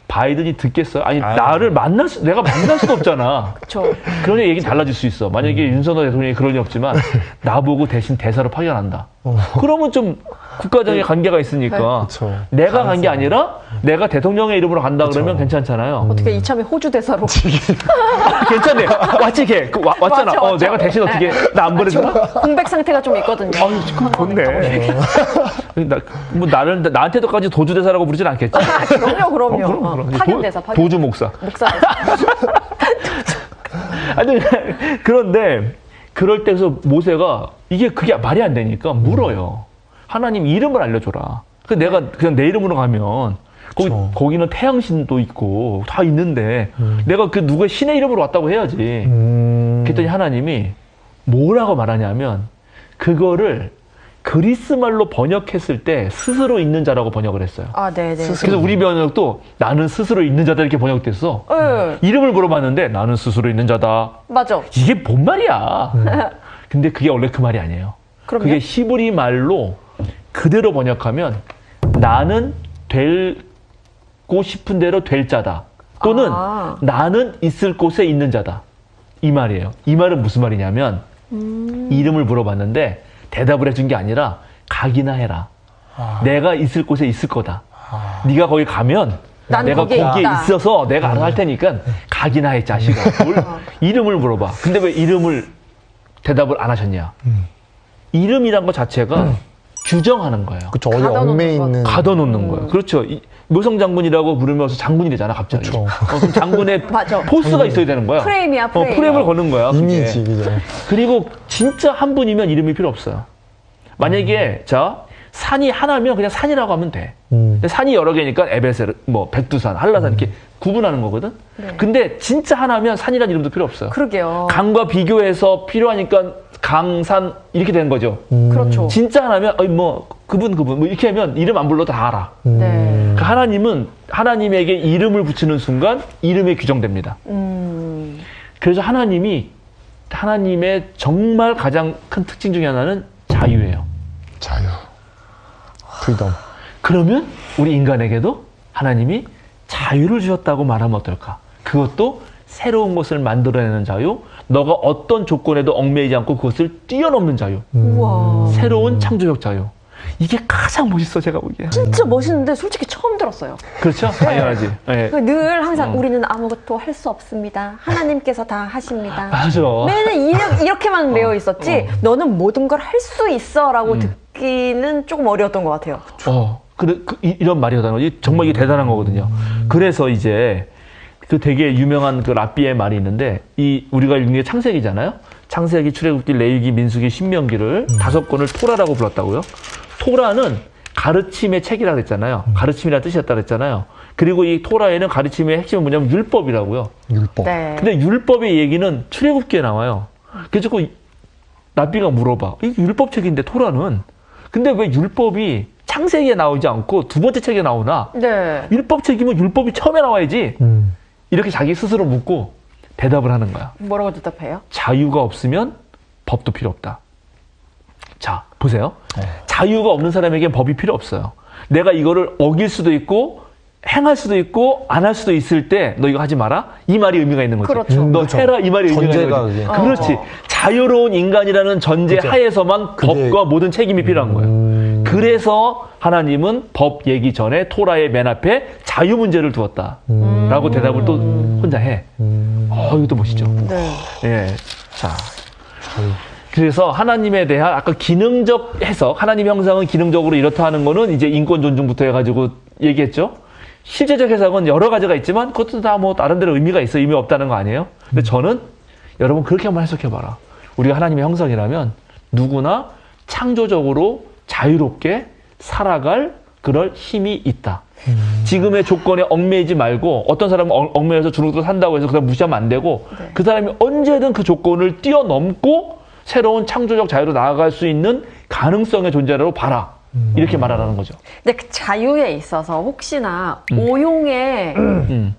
S2: 바이든이 듣겠어요? 아니,
S3: 아유.
S2: 나를 내가 만날 수도 없잖아.
S1: 그렇죠.
S2: 그러니 얘기는 달라질 수 있어. 만약에 윤석열 대통령이 그럴 리 없지만 나보고 대신 대사로 파견한다. 그러면 좀 국가적인 관계가 있으니까
S3: 그쵸.
S2: 내가 간 게 아니라 내가 대통령의 이름으로 간다 그러면 괜찮잖아요.
S1: 어떻게 이참에 호주 대사로.
S2: 괜찮네. 왔지 걔. 왔잖아.
S1: 왔죠.
S2: 내가 대신 어떻게 나 안 보내주나?
S1: 공백 상태가 좀 있거든요.
S2: 아유, 그럼 좋네. 나한테도까지 도주 대사라고 부르진 않겠지.
S1: 그럼요. 파견 대사, 파견.
S2: 도주 목사.
S1: 목사.
S2: 아니, 그런데 그럴 때서 모세가 그게 말이 안 되니까 물어요. 하나님 이름을 알려줘라. 내가 그냥 내 이름으로 가면
S3: 그쵸.
S2: 거기는 태양신도 있고 다 있는데 내가 그 누구의 신의 이름으로 왔다고 해야지. 그랬더니 하나님이 뭐라고 말하냐면 그거를 그리스 말로 번역했을 때 스스로 있는 자라고 번역을 했어요.
S1: 아, 네네.
S2: 그래서 우리 번역도 나는 스스로 있는 자다 이렇게 번역됐어.
S1: 네.
S2: 이름을 물어봤는데 나는 스스로 있는 자다.
S1: 맞아.
S2: 이게 뭔 말이야? 근데 그게 원래 그 말이 아니에요.
S1: 그럼요?
S2: 그게 히브리 말로 그대로 번역하면 나는 되고 싶은 대로 될 자다. 또는 나는 있을 곳에 있는 자다. 이 말이에요. 이 말은 무슨 말이냐면 이름을 물어봤는데 대답을 해준 게 아니라 가기나 해라. 내가 있을 곳에 있을 거다. 네가 거기 가면
S1: 난
S2: 내가
S1: 거기에
S2: 거기에
S1: 있다.
S2: 있어서 내가 알아서 할 테니까 가기나 해, 자식아. 이름을 물어봐. 근데 왜 이름을 대답을 안 하셨냐? 이름이란 것 자체가 규정하는 거예요.
S3: 그쵸. 어디
S1: 가둬놓는
S3: 얽매
S1: 거.
S3: 있는.
S2: 가둬놓는 거예요. 그렇죠. 묘성 장군이라고 부르면서 장군이 되잖아, 갑자기.
S3: 그쵸.
S2: 그럼 장군의
S1: 맞아.
S2: 포스가 있어야 되는 거야.
S1: 프레임이야, 프레임.
S2: 프레임을 거는 거야. 그게.
S3: 이미지, 그죠.
S2: 그리고 진짜 한 분이면 이름이 필요 없어요. 만약에 자 산이 하나면 그냥 산이라고 하면 돼. 근데 산이 여러 개니까 에베레스트, 뭐 백두산, 한라산 이렇게 구분하는 거거든.
S1: 네.
S2: 근데 진짜 하나면 산이라는 이름도 필요 없어요.
S1: 그러게요.
S2: 강과 비교해서 필요하니까 강산 이렇게 되는 거죠.
S1: 그렇죠.
S2: 진짜 하나면 뭐 그분 뭐 이렇게 하면 이름 안 불러도 다 알아.
S1: 네.
S2: 그 하나님은 하나님에게 이름을 붙이는 순간 이름이 규정됩니다. 그래서 하나님의 정말 가장 큰 특징 중에 하나는 자유예요.
S3: 자유. 프리덤.
S2: 그러면 우리 인간에게도 하나님이 자유를 주셨다고 말하면 어떨까? 그것도 새로운 것을 만들어내는 자유, 너가 어떤 조건에도 얽매이지 않고 그것을 뛰어넘는 자유,
S1: 우와.
S2: 새로운 창조적 자유. 이게 가장 멋있어, 제가 보기에.
S1: 진짜 멋있는데 솔직히 처음 들었어요.
S2: 그렇죠? 당연하지. 네.
S1: 늘 항상 우리는 아무것도 할 수 없습니다. 하나님께서 다 하십니다.
S2: 맞아.
S1: 맨날 이렇게만 배워 있었지. 너는 모든 걸 할 수 있어라고 듣기는 조금 어려웠던 것 같아요.
S2: 이런 말이 하다는 거지. 정말 이게 대단한 거거든요. 그래서 이제 그 되게 유명한 그 랍비의 말이 있는데 우리가 읽는 게 창세기잖아요. 창세기, 출애굽기, 레위기, 민수기, 신명기를 5권을 토라라고 불렀다고요. 토라는 가르침의 책이라고 그랬잖아요. 가르침이라는 뜻이었다고 그랬잖아요. 그리고 이 토라에는 가르침의 핵심은 뭐냐면 율법이라고요.
S3: 율법.
S1: 네.
S2: 근데 율법의 얘기는 출애굽기에 나와요. 그래서 그 랍비가 물어봐. 이 율법 책인데 토라는. 근데 왜 율법이 창세기에 나오지 않고 두 번째 책에 나오나?
S1: 네.
S2: 율법 책이면 율법이 처음에 나와야지. 이렇게 자기 스스로 묻고 대답을 하는 거야.
S1: 뭐라고 대답해요?
S2: 자유가 없으면 법도 필요 없다. 자, 보세요. 자유가 없는 사람에겐 법이 필요 없어요. 내가 이거를 어길 수도 있고 행할 수도 있고 안 할 수도 있을 때 너 이거 하지 마라. 이 말이 의미가 있는 거지.
S1: 그렇죠.
S2: 너 해라 이 말이 의미가 있는 거지.
S3: 전제가
S2: 그렇지. 자유로운 인간이라는 전제
S3: 그렇죠.
S2: 하에서만
S3: 그게-
S2: 법과 모든 책임이 필요한 거예요. 그래서 하나님은 법 얘기 전에 토라의 맨 앞에 자유 문제를 두었다. 라고 대답을 또 혼자 해. 이것도 멋있죠.
S1: 네.
S2: 예. 자. 그래서 하나님에 대한 아까 기능적 해석, 하나님 형상은 기능적으로 이렇다 하는 거는 이제 인권 존중부터 해가지고 얘기했죠. 실제적 해석은 여러 가지가 있지만 그것도 다 뭐 나름대로 의미가 있어, 의미 없다는 거 아니에요? 근데 저는 여러분 그렇게 한번 해석해봐라. 우리가 하나님의 형상이라면 누구나 창조적으로 자유롭게 살아갈 그럴 힘이 있다. 지금의 조건에 얽매이지 말고 어떤 사람은 얽매여서 주눅들어 산다고 해서 그 사람 무시하면 안 되고 그 사람이 언제든 그 조건을 뛰어넘고 새로운 창조적 자유로 나아갈 수 있는 가능성의 존재라고 봐라. 이렇게 말하라는 거죠.
S1: 근데 그 자유에 있어서 혹시나 오용의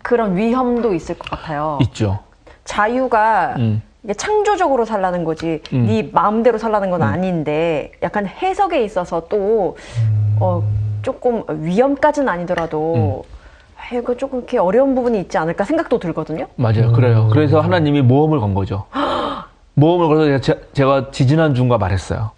S1: 그런 위험도 있을 것 같아요.
S2: 있죠.
S1: 자유가 이게 창조적으로 살라는 거지 네 마음대로 살라는 건 아닌데 약간 해석에 있어서 또 조금 위험까지는 아니더라도 이거 조금 이렇게 어려운 부분이 있지 않을까 생각도 들거든요.
S2: 맞아요. 그래요. 그래서 하나님이 모험을 건 거죠. 모험을 걸어서 제가 지지난 주인가 말했어요.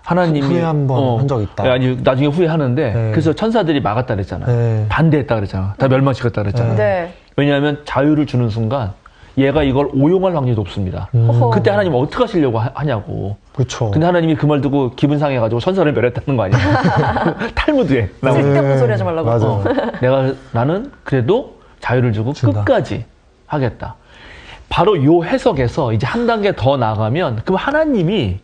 S2: 하나님이
S3: 후회 한번 한 적 있다.
S2: 아니 나중에 후회하는데
S3: 네.
S2: 그래서 천사들이 막았다 그랬잖아.
S3: 네.
S2: 반대했다 그랬잖아. 다 멸망시켰다 그랬잖아.
S1: 네.
S2: 왜냐하면 자유를 주는 순간 얘가 이걸 오용할 확률이 높습니다.
S1: 허허.
S2: 그때 하나님 어떻게 하시려고 하냐고.
S3: 그렇죠.
S2: 근데 하나님이 그 말 듣고 기분 상해가지고 천사를 멸했다는 거 아니야? 탈무드에.
S1: 쓸데없는 소리 하지 말라고.
S3: 맞아요.
S2: 나는 그래도 자유를 주고
S3: 준다.
S2: 끝까지 하겠다. 바로 요 해석에서 이제 한 단계 더 나가면 그럼 하나님이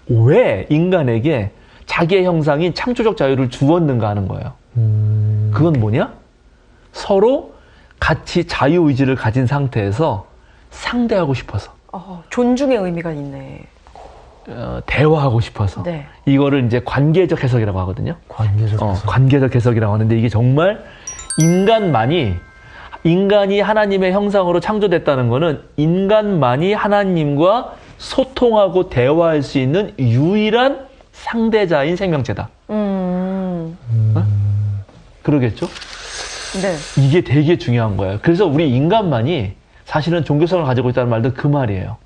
S2: 왜 인간에게 자기의 형상인 창조적 자유를 주었는가 하는 거예요. 그건 뭐냐? 서로 같이 자유의지를 가진 상태에서 상대하고 싶어서
S1: 존중의 의미가 있네.
S2: 대화하고 싶어서
S1: 네.
S2: 이거를 이제 관계적 해석이라고 하거든요.
S3: 관계적 해석.
S2: 관계적 해석이라고 하는데 이게 정말 인간이 하나님의 형상으로 창조됐다는 거는 인간만이 하나님과 소통하고 대화할 수 있는 유일한 상대자인 생명체다. 그러겠죠?
S1: 네.
S2: 이게 되게 중요한 거예요. 그래서 우리 인간만이 사실은 종교성을 가지고 있다는 말도 그 말이에요.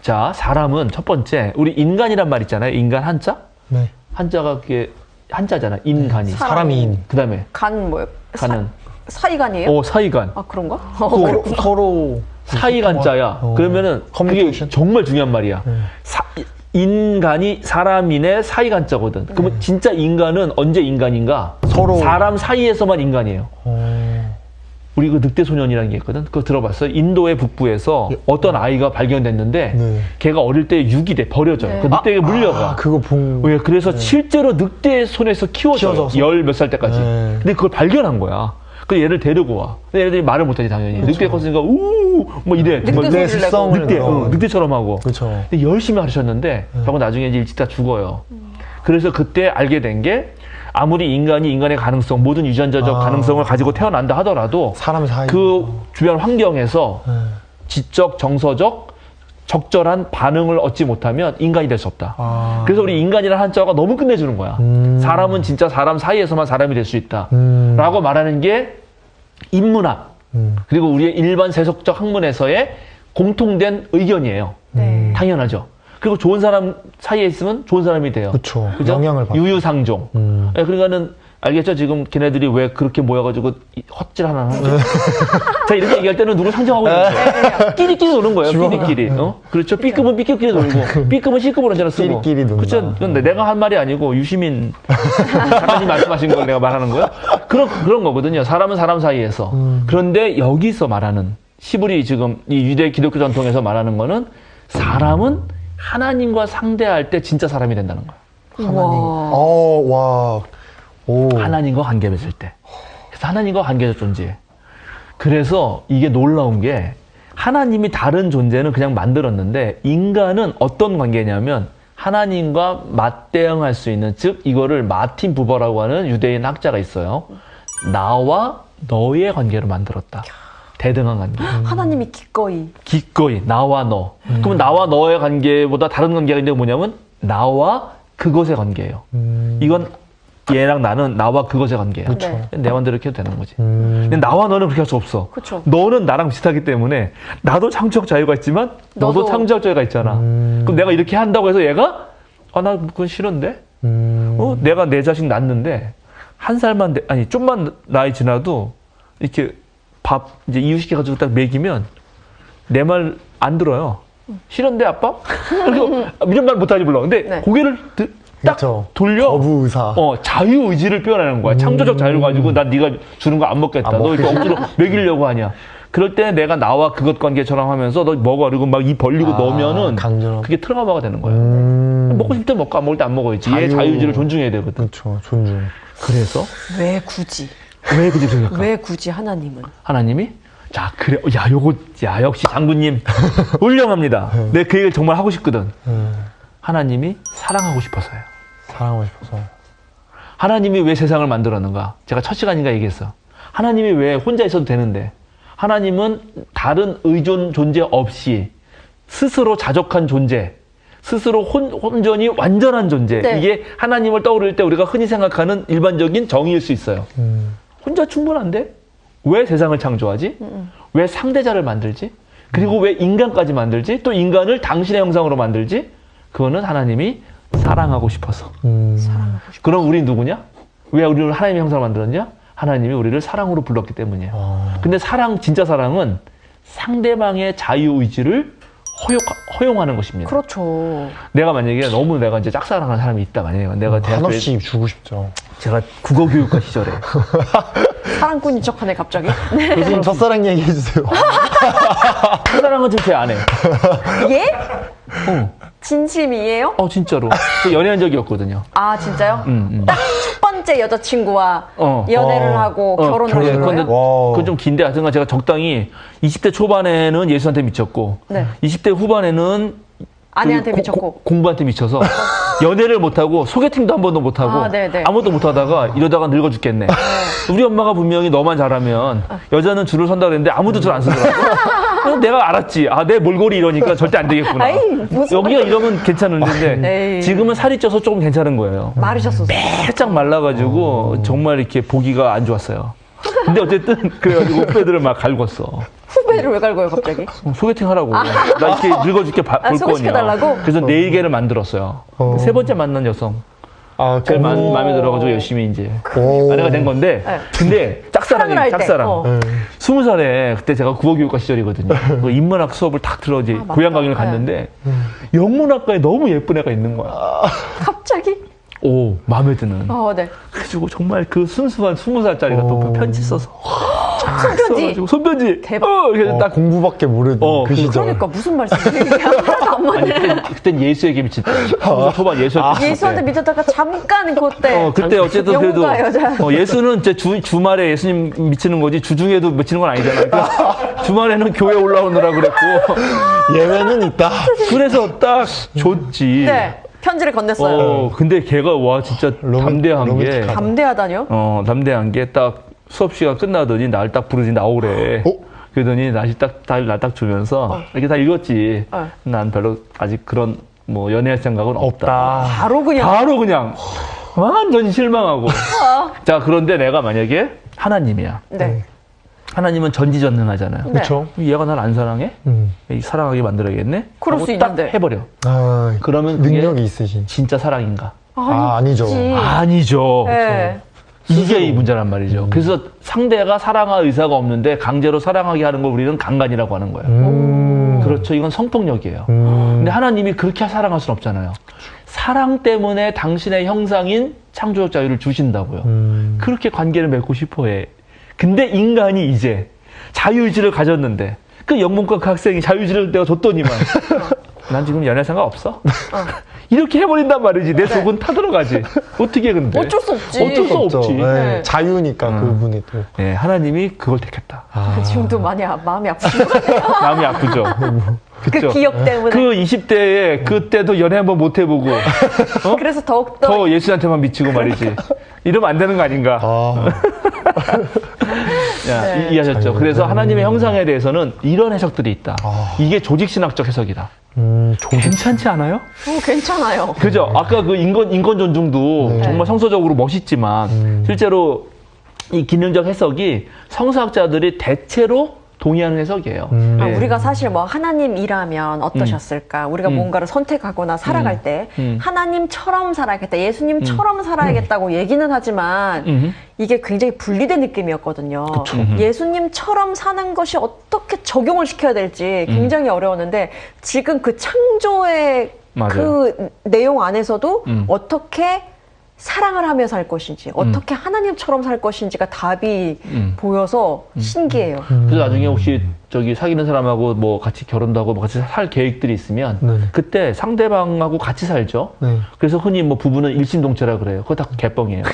S2: 자, 사람은 첫 번째, 우리 인간이란 말 있잖아요. 인간 한자?
S3: 네.
S2: 한자가 그게 한자잖아. 인간이.
S3: 사람인.
S2: 그 다음에
S1: 간 뭐예요?
S2: 간은.
S1: 사이간이에요?
S2: 사이간.
S1: 아 그런가?
S3: 또 서로
S2: 사이간자야. 그러면은 그게
S3: 커뮤니케이션?
S2: 정말 중요한 말이야. 인간이 사람인의 사이간자거든. 그러면 진짜 인간은 언제 인간인가?
S3: 서로
S2: 사람 사이에서만 인간이에요. 우리 그 늑대 소년이라는 게 있거든. 그거 들어봤어요? 인도의 북부에서 어떤 아이가 발견됐는데
S3: 네.
S2: 걔가 어릴 때 유기돼 버려져요.
S1: 네.
S2: 그 늑대에게 물려가.
S3: 그거 본.
S2: 왜? 그래서 실제로 늑대 손에서 키워져요.
S3: 키워져서?
S2: 10몇 살 때까지.
S3: 네.
S2: 근데 그걸 발견한 거야. 그래서 얘를 데리고 와. 근데 얘들이 말을 못하지 당연히. 늑대 컸으니까 우우 뭐 이래.
S1: 늑대
S2: 정말
S1: 소리를
S3: 습성을
S2: 늑대,
S3: 내고.
S2: 늑대처럼 하고.
S3: 그렇죠.
S2: 근데 열심히 하셨는데 결국 나중에 이제 일찍 다 죽어요. 그래서 그때 알게 된 게 아무리 인간이 인간의 가능성, 모든 유전자적 가능성을 가지고 태어난다 하더라도
S3: 사람 사이.
S2: 그 주변 환경에서
S3: 네.
S2: 지적, 정서적, 적절한 반응을 얻지 못하면 인간이 될 수 없다. 그래서 우리 인간이라는 한자가 너무 끝내주는 거야. 사람은 진짜 사람 사이에서만 사람이 될 수 있다. 라고 말하는 게 인문학, 그리고 우리의 일반 세속적 학문에서의 공통된 의견이에요.
S1: 네.
S2: 당연하죠. 그리고 좋은 사람 사이에 있으면 좋은 사람이 돼요.
S3: 그쵸.
S2: 그죠?
S3: 영향을 받고.
S2: 유유상종. 예, 그러니까는 알겠죠? 지금 걔네들이 왜 그렇게 모여가지고 헛질 하나 하는 거죠? 자, 이렇게 얘기할 때는 누굴 상정하고 있는 거예요. 끼리끼리 노는 거예요. 끼리끼리. 그렇죠. B급은 B급끼리 놀고, B급은 C급으로 언제나 쓰고.
S3: 끼리끼리 논다.
S2: 그렇죠. 이건 내가 한 말이 아니고 유시민 작가님 말씀하신 걸 내가 말하는 거예요. 그런 거거든요. 사람은 사람 사이에서. 그런데 여기서 말하는 시브리 지금 이 유대 기독교 전통에서 말하는 거는 사람은 하나님과 상대할 때 진짜 사람이 된다는 거예요.
S1: 와.
S3: 와. 오.
S2: 하나님과 관계 맺을 때. 그래서 하나님과 관계적 존재. 그래서 이게 놀라운 게 하나님이 다른 존재는 그냥 만들었는데 인간은 어떤 관계냐면 하나님과 맞대응할 수 있는, 즉 이거를 마틴 부버라고 하는 유대인 학자가 있어요. 나와 너의 관계로 만들었다. 대등한 관계.
S1: 하나님이 기꺼이
S2: 나와 너. 그러면 나와 너의 관계보다 다른 관계가 있는데 뭐냐면 나와 그것의 관계예요. 이건 얘랑 나는 나와 그것의 관계야.
S1: 그쵸.
S2: 내 맘대로 이렇게 해도 되는 거지. 근데 나와 너는 그렇게 할 수 없어.
S1: 그쵸.
S2: 너는 나랑 비슷하기 때문에 나도 창조적 자유가 있지만 너도
S1: 너도-
S2: 창조적 자유가 있잖아. 그럼 내가 이렇게 한다고 해서 얘가 나 그건 싫은데? 내가 내 자식 낳는데 한 살만 좀만 나이 지나도 이렇게 밥 이제 이유시켜가지고 딱 먹이면 내 말 안 들어요. 싫은데 아빠? 그리고 이런 말 못하지 물론. 근데
S1: 네.
S2: 고개를 딱
S3: 그쵸.
S2: 돌려.
S3: 거부 의사.
S2: 자유 의지를 표현하는 거야. 창조적 자유를 가지고 난 네가 주는 거 안 먹겠다.
S3: 안
S2: 너 이렇게 억지로 먹이려고 하냐. 그럴 때 내가 나와 그것 관계처럼 하면서 너 먹어. 그리고 막 입 벌리고 넣으면은
S3: 강제로.
S2: 그게 트라우마가 되는 거야. 먹고 싶을 때 먹고 안 먹을 때 안 먹어야지. 얘
S3: 자유.
S2: 자유의지를 존중해야 되거든.
S3: 그렇죠. 존중.
S2: 그래서
S1: 왜 굳이
S2: 왜 그지 생각할까?
S1: 왜 굳이 하나님은
S2: 하나님이 자 그래 역시 장군님 훌륭합니다. 내가 그 얘기를 정말 하고 싶거든. 하나님이 사랑하고 싶어서요.
S3: 사랑하고 싶어서.
S2: 하나님이 왜 세상을 만들었는가? 제가 첫 시간인가 얘기했어. 하나님이 왜 혼자 있어도 되는데 하나님은 다른 의존 존재 없이 스스로 자족한 존재, 스스로 혼전이 완전한 존재.
S1: 네.
S2: 이게 하나님을 떠오를 때 우리가 흔히 생각하는 일반적인 정의일 수 있어요. 혼자 충분한데 왜 세상을 창조하지? 왜 상대자를 만들지? 그리고 왜 인간까지 만들지? 또 인간을 당신의 형상으로 만들지? 그거는 하나님이 사랑하고 싶어서. 그럼 우리 누구냐? 왜 우리를 하나님의 형상으로 만들었냐? 하나님이 우리를 사랑으로 불렀기 때문이에요. 근데 진짜 사랑은 상대방의 자유의지를 허용하는 것입니다.
S1: 그렇죠.
S2: 내가 만약에 너무 내가 이제 짝사랑하는 사람이 있다. 만약에 내가 대학교에
S3: 한없이 주고 싶죠.
S2: 제가 국어교육과 시절에
S1: 사랑꾼인 척하네 갑자기. 네.
S3: 교수님 첫사랑 얘기 해주세요.
S2: 짝사랑은 지금 제 아내.
S1: 예?
S2: 어,
S1: 진심이에요?
S2: 진짜로. 연애한 적이 없거든요.
S1: 아 진짜요? 딱 첫 번째 여자친구와 연애를 하고 결혼을
S2: 그래,
S1: 하신
S2: 근데
S1: 거예요?
S2: 그건 좀 긴데 하여튼간 제가 적당히 20대 초반에는 예수한테 미쳤고
S1: 네.
S2: 20대 후반에는
S1: 아내한테 미쳤고.
S2: 공부한테 미쳐서 연애를 못하고 소개팅도 한 번도 못하고
S1: 네네.
S2: 아무것도 못하다가 이러다가 늙어 죽겠네. 우리 엄마가 분명히 너만 잘하면 여자는 줄을 선다 그랬는데 아무도 줄 안 서더라고. 그래서 내가 알았지. 내 몰골이 이러니까 절대 안 되겠구나.
S1: 아이, 무슨
S2: 여기가 이러면 괜찮은데
S1: 에이.
S2: 지금은 살이 쪄서 조금 괜찮은 거예요.
S1: 마르셨었어요.
S2: 살짝 말라가지고 정말 이렇게 보기가 안 좋았어요. 근데 어쨌든 그래가지고 후배들을 막 갈궜어.
S1: 후배를 왜 갈고요 갑자기?
S2: 소개팅 하라고. 나 이렇게 늙어 죽게 볼 거냐.
S1: 소개시켜달라고?
S2: 그래서 네일개를 만들었어요. 세 번째 만난 여성. 제일 마음에 들어가지고 열심히 이제 아내가 된 건데.
S1: 네.
S2: 근데
S1: 사랑을 할 때.
S2: 짝사랑. 20살에 그때 제가 국어교육과 시절이거든요. 그 인문학 수업을 딱 들어 이제
S1: 맞다.
S2: 고향 강의를 갔는데 영문학과에 너무 예쁜 애가 있는 거야.
S1: 갑자기?
S2: 오, 마음에 드는.
S1: 네.
S2: 그래가지고 정말 그 순수한 20살짜리가 또 편지 써서.
S1: 손편지.
S2: 써가지고 손편지.
S1: 대박.
S2: 그래서 딱
S3: 공부밖에 모르는 그 시절.
S1: 그러니까 무슨 말씀이세요? 이게 하나도 안
S2: 아니,
S1: 맞네.
S2: 그땐 예수에게 미쳤다. 초반 예수에게 미쳤대.
S1: 예수한테 미쳤다가 잠깐 그때.
S2: 그때 어쨌든 그래도
S1: 영웅과 여자.
S2: 예수는 이제 주말에 예수님 미치는 거지 주중에도 미치는 건 아니잖아요. 그러니까 주말에는 교회 올라오느라 그랬고
S3: 예외는 있다.
S2: 그래서 딱 줬지.
S1: 네. 편지를 건넸어요.
S2: 근데 걔가 와 진짜 담대한 게
S3: 로맨틱하다.
S1: 담대하다뇨?
S2: 담대한 게 딱 수업 시간 끝나더니 날 딱 부르지 나오래. 그러더니 날 딱 주면서 이렇게 다 읽었지. 난 별로 아직 그런 뭐 연애할 생각은 없다.
S1: 바로 그냥.
S2: 완전히 실망하고. 자, 그런데 내가 만약에 하나님이야.
S1: 네.
S2: 하나님은 전지전능하잖아요.
S1: 네.
S3: 그렇죠.
S2: 얘가 날 안 사랑해? 사랑하게 만들어야겠네?
S1: 그럴
S2: 하고
S1: 수
S2: 딱
S1: 있는데.
S2: 해버려. 그러면 그게
S3: 능력이 있으신.
S2: 진짜 사랑인가?
S3: 아니죠.
S1: 있지.
S2: 아니죠.
S1: 네.
S2: 이게 이 문제란 말이죠. 그래서 상대가 사랑할 의사가 없는데 강제로 사랑하게 하는 걸 우리는 강간이라고 하는 거예요. 그렇죠. 이건 성폭력이에요. 근데 하나님이 그렇게 사랑할 수는 없잖아요. 사랑 때문에 당신의 형상인 창조적 자유를 주신다고요. 그렇게 관계를 맺고 싶어 해. 근데 인간이 이제 자유의지를 가졌는데 그 영문과 그 학생이 자유의지를 내가 줬더니만 난 지금 연애 생각 없어? 이렇게 해버린단 말이지. 내 속은 타들어가지. 어떻게 근데?
S1: 어쩔 수 없지.
S2: 어쩔 수
S3: 없죠.
S2: 없지.
S3: 네. 자유니까 그분이 또.
S2: 네, 하나님이 그걸 택했다.
S1: 지금도 많이 마음이 아프신 것 같아요.
S2: 마음이 아프죠.
S1: 그 기억 때문에.
S2: 그 20대에 그때도 연애 한번 못 해보고
S1: 그래서 더욱더
S2: 더 예수한테만 미치고 말이지. 이러면 안 되는 거 아닌가.
S1: 네.
S2: 이해하셨죠? 그래서 하나님의 형상에 대해서는 이런 해석들이 있다. 이게 조직신학적 해석이다. 괜찮지 않아요?
S1: 괜찮아요.
S2: 그죠? 아까 그 인권 존중도 정말 성서적으로 멋있지만 실제로 이 기능적 해석이 성서학자들이 대체로 동의하는 해석이에요. 네.
S1: 우리가 사실 뭐 하나님이라면 어떠셨을까? 우리가 뭔가를 선택하거나 살아갈 때 하나님처럼 살아야겠다, 예수님처럼 살아야겠다고 얘기는 하지만 이게 굉장히 분리된 느낌이었거든요. 예수님처럼 사는 것이 어떻게 적용을 시켜야 될지 굉장히 어려웠는데 지금 그 창조의
S2: 맞아요.
S1: 그 내용 안에서도 어떻게 사랑을 하며 살 것인지, 어떻게 하나님처럼 살 것인지가 답이 보여서 신기해요.
S2: 그래서 나중에 혹시 사귀는 사람하고 뭐 같이 결혼도 하고 뭐 같이 살 계획들이 있으면 그때 상대방하고 같이 살죠. 그래서 흔히 뭐 부부는 일심동체라 그래요. 그거 다 개뻥이에요.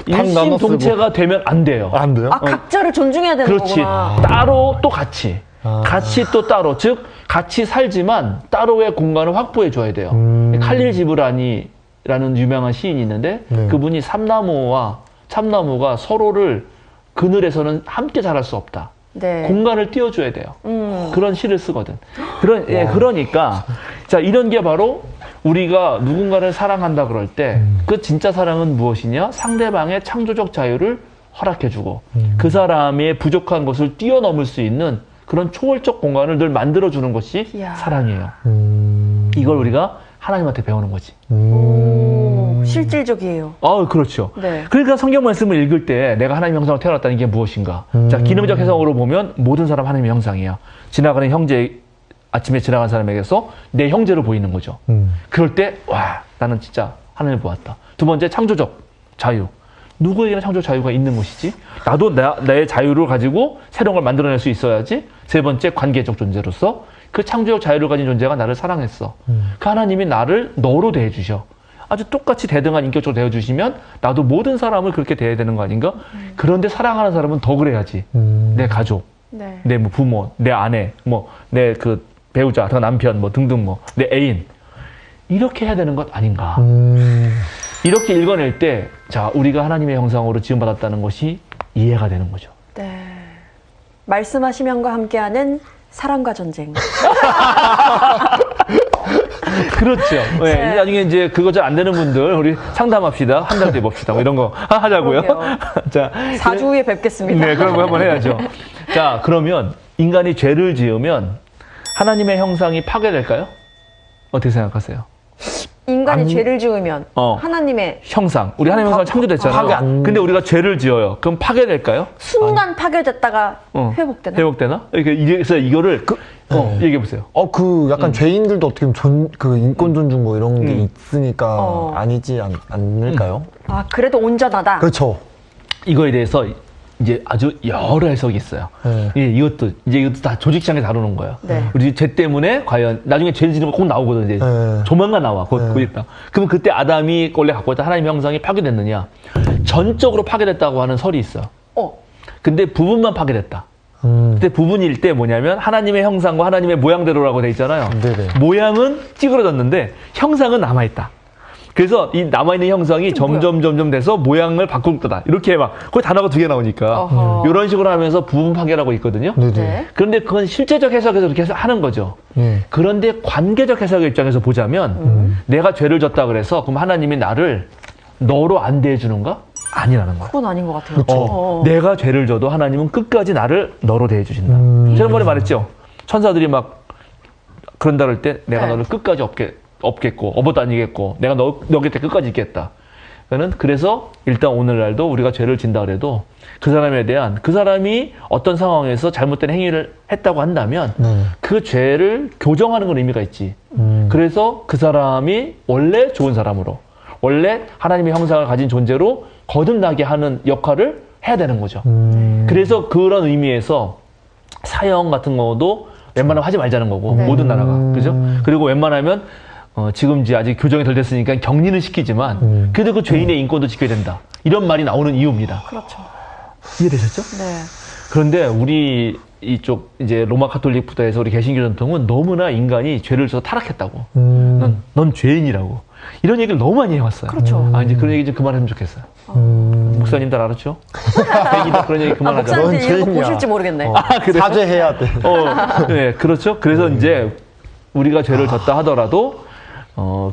S2: 일심동체가 되면 안 돼요.
S3: 안 돼요?
S1: 각자를 존중해야 되는
S2: 그렇지.
S1: 거구나.
S2: 따로 또 같이. 같이 또 따로. 즉, 같이 살지만 따로의 공간을 확보해 줘야 돼요. 칼릴 지브라니라는 유명한 시인이 있는데 그분이 삼나무와 참나무가 서로를 그늘에서는 함께 자랄 수 없다.
S1: 네.
S2: 공간을 띄워줘야 돼요. 그런 시를 쓰거든. 그러니까 자 이런 게 바로 우리가 누군가를 사랑한다 그럴 때 그 진짜 사랑은 무엇이냐? 상대방의 창조적 자유를 허락해주고 그 사람의 부족한 것을 뛰어넘을 수 있는 그런 초월적 공간을 늘 만들어주는 것이
S1: 이야.
S2: 사랑이에요. 이걸 우리가 하나님한테 배우는 거지.
S1: 오, 실질적이에요.
S2: 그렇죠.
S1: 네.
S2: 그러니까 성경 말씀을 읽을 때 내가 하나님의 형상으로 태어났다는 게 무엇인가? 자, 기능적 해석으로 보면 모든 사람 하나님의 형상이에요. 지나가는 형제, 아침에 지나간 사람에게서 내 형제로 보이는 거죠. 그럴 때, 와, 나는 진짜 하나님을 보았다. 두 번째, 창조적 자유. 누구에게나 창조적 자유가 있는 것이지. 나도 나의 자유를 가지고 새로운 걸 만들어낼 수 있어야지. 세 번째, 관계적 존재로서 그 창조적 자유를 가진 존재가 나를 사랑했어. 그 하나님이 나를 너로 대해주셔. 아주 똑같이 대등한 인격적으로 대해주시면 나도 모든 사람을 그렇게 대해야 되는 거 아닌가? 그런데 사랑하는 사람은 더 그래야지. 내 가족,
S1: 네.
S2: 내 뭐 부모, 내 아내, 뭐 내 그 배우자, 더 남편, 뭐 등등 뭐 내 애인 이렇게 해야 되는 것 아닌가? 이렇게 읽어낼 때, 자, 우리가 하나님의 형상으로 지음받았다는 것이 이해가 되는 거죠.
S1: 네. 말씀하시면과 함께하는 사랑과 전쟁.
S2: 그렇죠. 네. 나중에 이제 그거 잘 안 되는 분들, 우리 상담합시다. 한 달 뒤에 봅시다. 뭐 이런 거 하자고요. 자,
S1: 4주 후에 뵙겠습니다.
S2: 네, 그런 거 한번 해야죠. 자, 그러면 인간이 죄를 지으면 하나님의 형상이 파괴될까요? 어떻게 생각하세요?
S1: 인간이 죄를 지으면 하나님의
S2: 형상, 우리 하나님의 형상 창조됐잖아요. 근데 우리가 죄를 지어요. 그럼 파괴될까요?
S1: 순간 파괴됐다가 회복되나?
S2: 회복되나? 그래서 이거를 얘기해 보세요.
S3: 그 약간 죄인들도 어떻게 보면 그 인권 존중 뭐 이런 게 있으니까 아니지 않을까요?
S1: 아, 그래도 온전하다.
S3: 그렇죠.
S2: 이거에 대해서 이제 아주 여러 해석이 있어요. 이것도 다 조직시장에 다루는 거예요.
S1: 네.
S2: 우리 죄 때문에 과연 나중에 죄를 지는 거 꼭 나오거든. 이제 조만간 나와. 곧 있다. 그러면 그때 아담이 원래 갖고 있던 하나님의 형상이 파괴됐느냐? 전적으로 파괴됐다고 하는 설이 있어요. 근데 부분만 파괴됐다. 근데 부분일 때 뭐냐면 하나님의 형상과 하나님의 모양대로라고 돼 있잖아요.
S3: 네네.
S2: 모양은 찌그러졌는데 형상은 남아있다. 그래서 이 남아있는 형상이 점점 돼서 모양을 바꿀 거다. 이렇게 막 거기 단어가 2개 나오니까 이런 식으로 하면서 부분 파괴라고 있거든요.
S1: 네.
S2: 그런데 그건 실제적 해석에서 그렇게 하는 거죠. 그런데 관계적 해석의 입장에서 보자면 내가 죄를 졌다 그래서 그럼 하나님이 나를 너로 안 대해주는가? 아니라는 거예요.
S1: 그건 아닌 것 같아요.
S2: 내가 죄를 져도 하나님은 끝까지 나를 너로 대해주신다. 지난번에 말했죠. 천사들이 막 그런다 그럴 때 내가 너를 끝까지 없겠고 업어다니겠고 내가 너 곁에 끝까지 있겠다. 그래서 일단 오늘날도 우리가 죄를 진다 그래도 그 사람에 대한 그 사람이 어떤 상황에서 잘못된 행위를 했다고 한다면 그 죄를 교정하는 건 의미가 있지. 그래서 그 사람이 원래 좋은 사람으로 원래 하나님의 형상을 가진 존재로 거듭나게 하는 역할을 해야 되는 거죠. 그래서 그런 의미에서 사형 같은 거도 웬만하면 하지 말자는 거고 모든 나라가 그죠? 그리고 웬만하면 지금 이제 아직 교정이 덜 됐으니까 격리는 시키지만 그래도 그 죄인의 인권도 지켜야 된다. 이런 말이 나오는 이유입니다.
S1: 그렇죠.
S2: 이해되셨죠?
S1: 네.
S2: 그런데 우리 이쪽 이제 로마 카톨릭부터 해서 우리 개신교 전통은 너무나 인간이 죄를 져서 타락했다고. 넌 죄인이라고. 이런 얘기를 너무 많이 해왔어요.
S1: 그렇죠.
S2: 이제 그런 얘기 좀 그만했으면 좋겠어요. 목사님들 알았죠? 그런 얘기 그만하자.
S1: 목사님들 이런 거
S3: 죄인이야.
S1: 보실지 모르겠네.
S2: 그래요?
S3: 사죄해야 돼.
S2: 네, 그렇죠. 그래서 이제 우리가 죄를 졌다 하더라도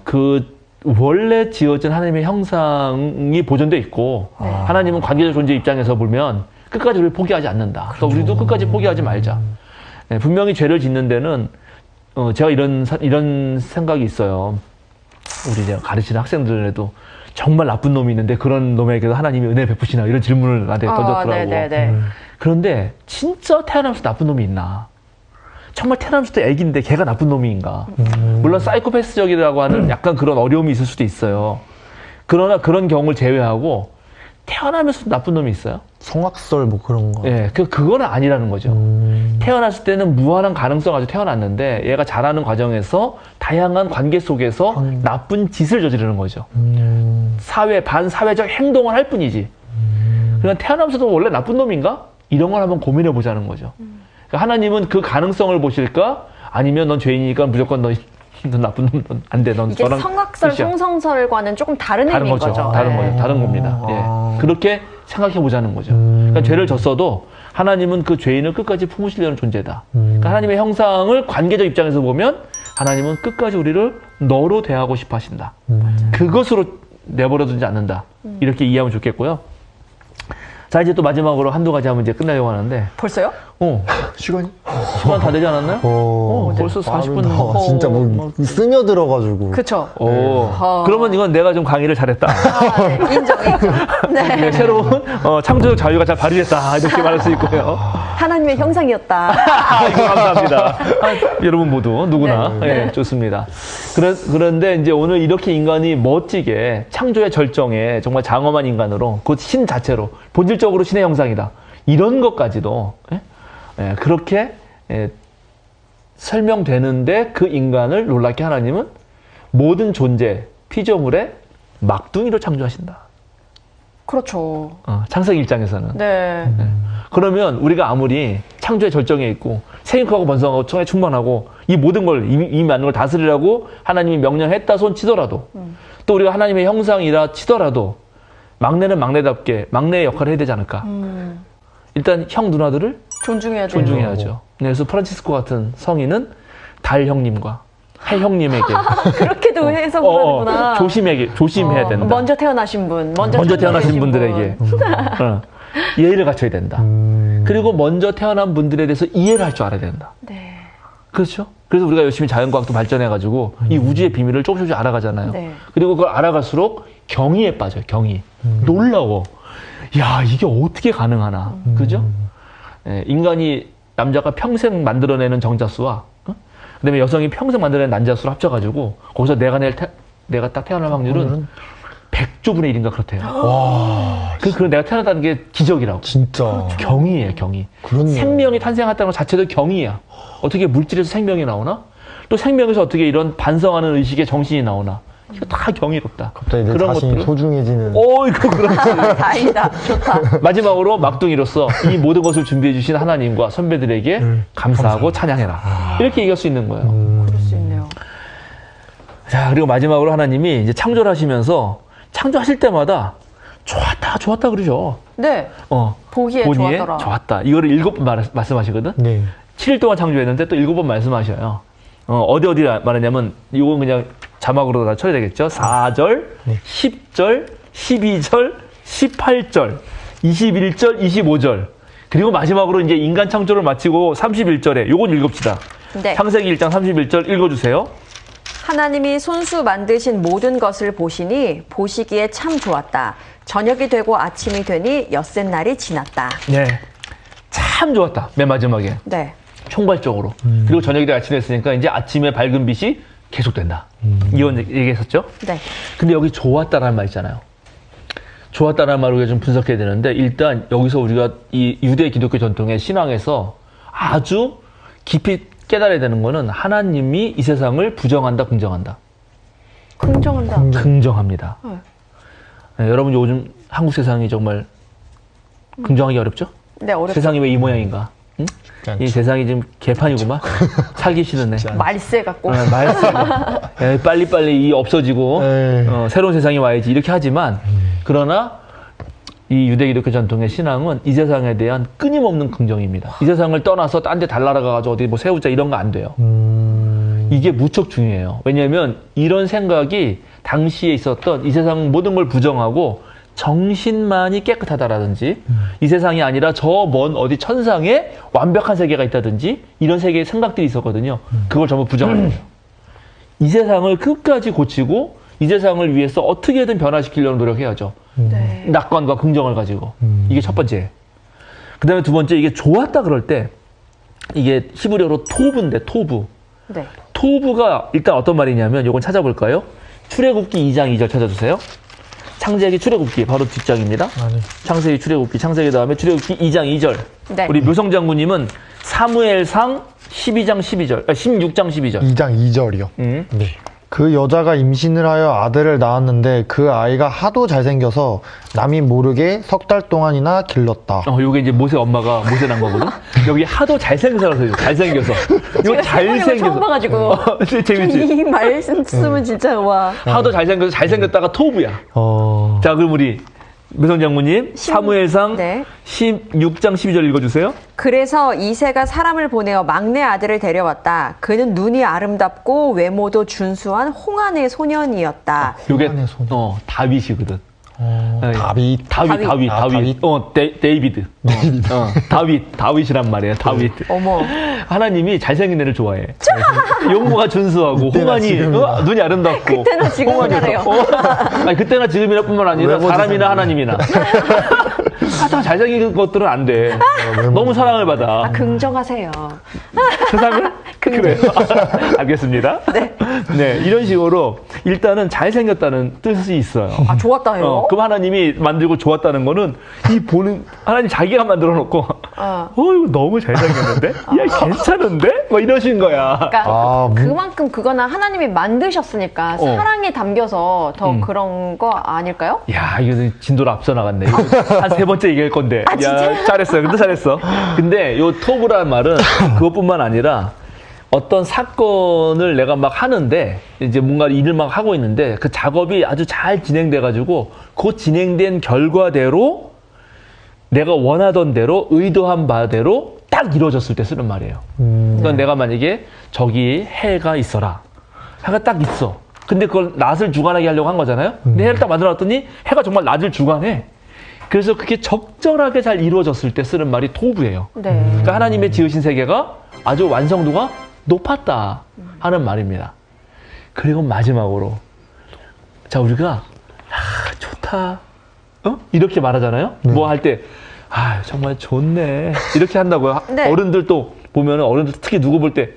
S2: 그 원래 지어진 하나님의 형상이 보존돼 있고 하나님은 관계적 존재 입장에서 보면 끝까지 우리를 포기하지 않는다. 그래서 우리도 끝까지 포기하지 말자. 네, 분명히 죄를 짓는 데는 제가 이런 생각이 있어요. 우리 제가 가르치는 학생들에도 정말 나쁜 놈이 있는데 그런 놈에게도 하나님이 은혜 베푸시나 이런 질문을 나한테 던졌더라고.
S1: 네네네.
S2: 그런데 진짜 태어나면서 나쁜 놈이 있나? 정말 태어나면서도 애기인데 걔가 나쁜 놈인가? 물론 사이코패스적이라고 하는 약간 그런 어려움이 있을 수도 있어요. 그러나 그런 경우를 제외하고 태어나면서도 나쁜 놈이 있어요?
S3: 성악설 뭐 그런 거.
S2: 예, 그거는 아니라는 거죠. 태어났을 때는 무한한 가능성 가지고 태어났는데 얘가 자라는 과정에서 다양한 관계 속에서 나쁜 짓을 저지르는 거죠. 반사회적 행동을 할 뿐이지. 그러니까 태어나면서도 원래 나쁜 놈인가? 이런 걸 한번 고민해 보자는 거죠. 그러니까 하나님은 그 가능성을 보실까? 아니면 넌 죄인이니까 무조건 넌 나쁜 놈, 넌 안 돼. 넌
S1: 이게
S2: 저랑
S1: 성악설,
S2: 끝이야.
S1: 성성설과는 조금 다른 의미인 거죠.
S2: 다른
S1: 네.
S2: 거죠. 다른 겁니다. 예. 그렇게 생각해 보자는 거죠. 그러니까 죄를 졌어도 하나님은 그 죄인을 끝까지 품으시려는 존재다. 그러니까 하나님의 형상을 관계적 입장에서 보면 하나님은 끝까지 우리를 너로 대하고 싶어 하신다. 그것으로 내버려두지 않는다. 이렇게 이해하면 좋겠고요. 자, 이제 또 마지막으로 한두 가지 하면 이제 끝나려고 하는데.
S1: 벌써요?
S3: 시간이?
S2: 시간 다 되지 않았나요? 벌써 40분.
S3: 진짜 뭐 스며들어가지고.
S1: 그쵸.
S2: 그러면 이건 내가 좀 강의를 잘했다.
S1: 네, 인정. 네.
S2: 네, 새로운 창조적 자유가 잘 발휘됐다. 이렇게 말할 수 있고요.
S1: 하나님의 형상이었다.
S2: 이거 감사합니다. 여러분 모두 누구나
S1: 네.
S2: 예, 좋습니다. 그런데 이제 오늘 이렇게 인간이 멋지게 창조의 절정에 정말 장엄한 인간으로 곧 신 자체로 본질적으로 신의 형상이다. 이런 것까지도 그렇게 설명되는데 그 인간을 놀랍게 하나님은 모든 존재 피조물의 막둥이로 창조하신다.
S1: 그렇죠.
S2: 창세기 1장에서는.
S1: 네.
S2: 그러면 우리가 아무리 창조의 절정에 있고 생육하고 번성하고 청에 충만하고 이 모든 걸 이미 많은 걸 다스리라고 하나님이 명령했다 손 치더라도 또 우리가 하나님의 형상이라 치더라도 막내는 막내답게 막내의 역할을 해야 되지 않을까. 일단 형 누나들을
S1: 존중해야 돼요.
S2: 존중해야죠. 그래서 프란치스코 같은 성인은 달 형님과 해 형님에게
S1: 그렇게도 해석을 하는구나.
S2: 조심해야 된다.
S1: 먼저 태어나신 분, 먼저
S2: 태어나신 분들에게 예의를 갖춰야 된다. 그리고 먼저 태어난 분들에 대해서 이해를 할 줄 알아야 된다.
S1: 네.
S2: 그렇죠? 그래서 우리가 열심히 자연과학도 발전해가지고 이 우주의 비밀을 조금씩 알아가잖아요.
S1: 네.
S2: 그리고 그걸 알아갈수록 경이에 빠져요. 경이. 놀라워. 야, 이게 어떻게 가능하나. 그죠? 인간이 남자가 평생 만들어내는 정자수와 그다음에 여성이 평생 만들어내는 난자수를 합쳐가지고 거기서 내가 딱 태어날 확률은 100조분의 1인가 그렇대요.
S3: 와.
S2: 그리고 내가 태어났다는 게 기적이라고.
S3: 진짜.
S2: 경이에요, 경이.
S3: 그렇네요.
S2: 생명이 탄생했다는 것 자체도 경이야. 어떻게 물질에서 생명이 나오나? 또 생명에서 어떻게 이런 반성하는 의식의 정신이 나오나? 이거 다 경이롭다.
S3: 갑자기 내 자신이 소중해지는.
S2: 이거 그렇지.
S1: 다행이다. 좋다.
S2: 마지막으로 막둥이로서 이 모든 것을 준비해 주신 하나님과 선배들에게 감사하고 찬양해라. 이렇게 얘기할 수 있는 거예요.
S1: 그럴 수 있네요.
S2: 자, 그리고 마지막으로 하나님이 이제 창조를 하시면서 창조하실 때마다 좋았다 그러죠.
S1: 네. 보기에 좋았더라.
S2: 좋았다. 이거를 7번 말씀하시거든.
S3: 네.
S2: 7일 동안 창조했는데 또 7번 말씀하셔요. 어디 말하냐면 이건 그냥 자막으로 다 쳐야 되겠죠. 4절, 10절, 12절, 18절, 21절, 25절. 그리고 마지막으로 이제 인간 창조를 마치고 31절에 요건 읽읍시다.
S1: 네.
S2: 창세기 1장 31절 읽어주세요.
S1: 하나님이 손수 만드신 모든 것을 보시니 보시기에 참 좋았다. 저녁이 되고 아침이 되니 엿새 날이 지났다.
S2: 네. 참 좋았다. 맨 마지막에.
S1: 네.
S2: 총괄적으로. 그리고 저녁이 되고 아침이 됐으니까 이제 아침에 밝은 빛이 계속된다. 이건 얘기했었죠?
S1: 네.
S2: 근데 여기 좋았다라는 말 있잖아요. 좋았다라는 말을 우리가 좀 분석해야 되는데 일단 여기서 우리가 이 유대 기독교 전통의 신앙에서 아주 깊이 깨달아야 되는 거는 하나님이 이 세상을 부정한다, 긍정한다.
S1: 긍정한다.
S2: 긍정합니다. 네, 여러분 요즘 한국 세상이 정말 긍정하기 어렵죠?
S1: 네, 어렵죠.
S2: 세상이 왜 이 모양인가? 응? 이 세상이 지금 개판이구만. 살기 싫으네.
S1: 말세 같고.
S2: 말세가 빨리빨리 이 없어지고 새로운 세상이 와야지 이렇게 하지만 그러나 이 유대 기독교 전통의 신앙은 이 세상에 대한 끊임없는 긍정입니다. 이 세상을 떠나서 딴 데 달나라가가지고 어디 뭐 세우자 이런 거 안 돼요. 이게 무척 중요해요. 왜냐하면 이런 생각이 당시에 있었던 이 세상 모든 걸 부정하고 정신만이 깨끗하다라든지 이 세상이 아니라 저 먼 어디 천상에 완벽한 세계가 있다든지 이런 세계의 생각들이 있었거든요. 그걸 전부 부정하는 거예요. 이 세상을 끝까지 고치고 이 세상을 위해서 어떻게든 변화시키려는 노력해야죠.
S1: 네.
S2: 낙관과 긍정을 가지고. 이게 첫 번째. 그 다음에 두 번째, 이게 좋았다 그럴 때 이게 히브리어로 토부인데 토부.
S1: 네.
S2: 토부가 일단 어떤 말이냐면 이건 찾아볼까요? 출애굽기 2장 2절 찾아주세요. 창세기 출애굽기 바로 뒷장입니다. 창세기 출애굽기 창세기 다음에 출애굽기 2장 2절.
S1: 네.
S2: 우리 묘성 장군님은 사무엘상 12장 12절, 16장 12절.
S3: 2장 2절이요. 네. 그 여자가 임신을 하여 아들을 낳았는데 그 아이가 하도 잘생겨서 남이 모르게 석 달 동안이나 길렀다.
S2: 요게 이제 모세 엄마가 모세 낳은 거거든. 여기 하도 잘생겨서 잘생겨서. 이거 잘생겨서.
S1: 처음 봐가지고.
S2: 재밌지?
S1: 이 말씀 쓰면 진짜 와.
S2: 하도 잘생겨서 잘생겼다가 토부야. 자, 그럼 우리 매선 장모님, 사무엘상
S1: 네.
S2: 16장 12절 읽어주세요.
S1: 그래서 이새가 사람을 보내어 막내 아들을 데려왔다. 그는 눈이 아름답고 외모도 준수한 홍안의 소년이었다.
S2: 요게
S3: 홍안의 소년.
S2: 다윗이거든. 네.
S3: 다윗.
S2: 다윗. 데이비드. 다윗이란 말이에요. 다윗.
S1: 어머.
S2: 하나님이 잘생긴 애를 좋아해. 용모가 준수하고
S3: 그때나
S2: 홍안이
S3: 지금이나.
S2: 눈이 아름답고.
S1: 그때나 지금이나래요.
S2: 아니 그때나 지금이나뿐만 아니라
S3: 외모
S2: 사람이나
S3: 지상주의.
S2: 하나님이나. 하여튼 잘생긴 것들은 안 돼. 너무 사랑을 받아.
S1: 아, 긍정하세요.
S2: 세상을?
S1: 긍정.
S2: 그래요. 알겠습니다. 네, 이런 식으로 일단은 잘생겼다는 뜻이 있어요.
S1: 아, 좋았다 해요?
S2: 그럼 하나님이 만들고 좋았다는 거는 이 보는 하나님 자기가 만들어 놓고 이거 너무 잘생겼는데? 야 괜찮은데? 뭐 이러신 거야.
S1: 그러니까 그만큼 그거는 하나님이 만드셨으니까 사랑이 담겨서 더 그런 거 아닐까요?
S2: 야 이거 진도를 앞서 나갔네. 한 3번째 얘기할 건데.
S1: 아, 진짜요?
S2: 야 잘했어요. 근데 잘했어. 근데 요 토브라는 말은 그것뿐만 아니라 어떤 사건을 내가 막 하는데 이제 뭔가 일을 막 하고 있는데 그 작업이 아주 잘 진행돼 가지고 그 진행된 결과대로 내가 원하던 대로 의도한 바대로 딱 이루어졌을 때 쓰는 말이에요. 그러니까 내가 만약에 저기 해가 있어라. 해가 딱 있어. 근데 그걸 낮을 주관하게 하려고 한 거잖아요. 근데 해를 딱 만들어놨더니 해가 정말 낮을 주관해. 그래서 그게 적절하게 잘 이루어졌을 때 쓰는 말이 토브예요.
S1: 네.
S2: 그러니까 하나님의 지으신 세계가 아주 완성도가 높았다 하는 말입니다. 그리고 마지막으로 자 우리가 좋다 이렇게 말하잖아요. 뭐 할 때 정말 좋네 이렇게 한다고요.
S1: 네.
S2: 어른들 또 보면은 어른들 특히 누구 볼 때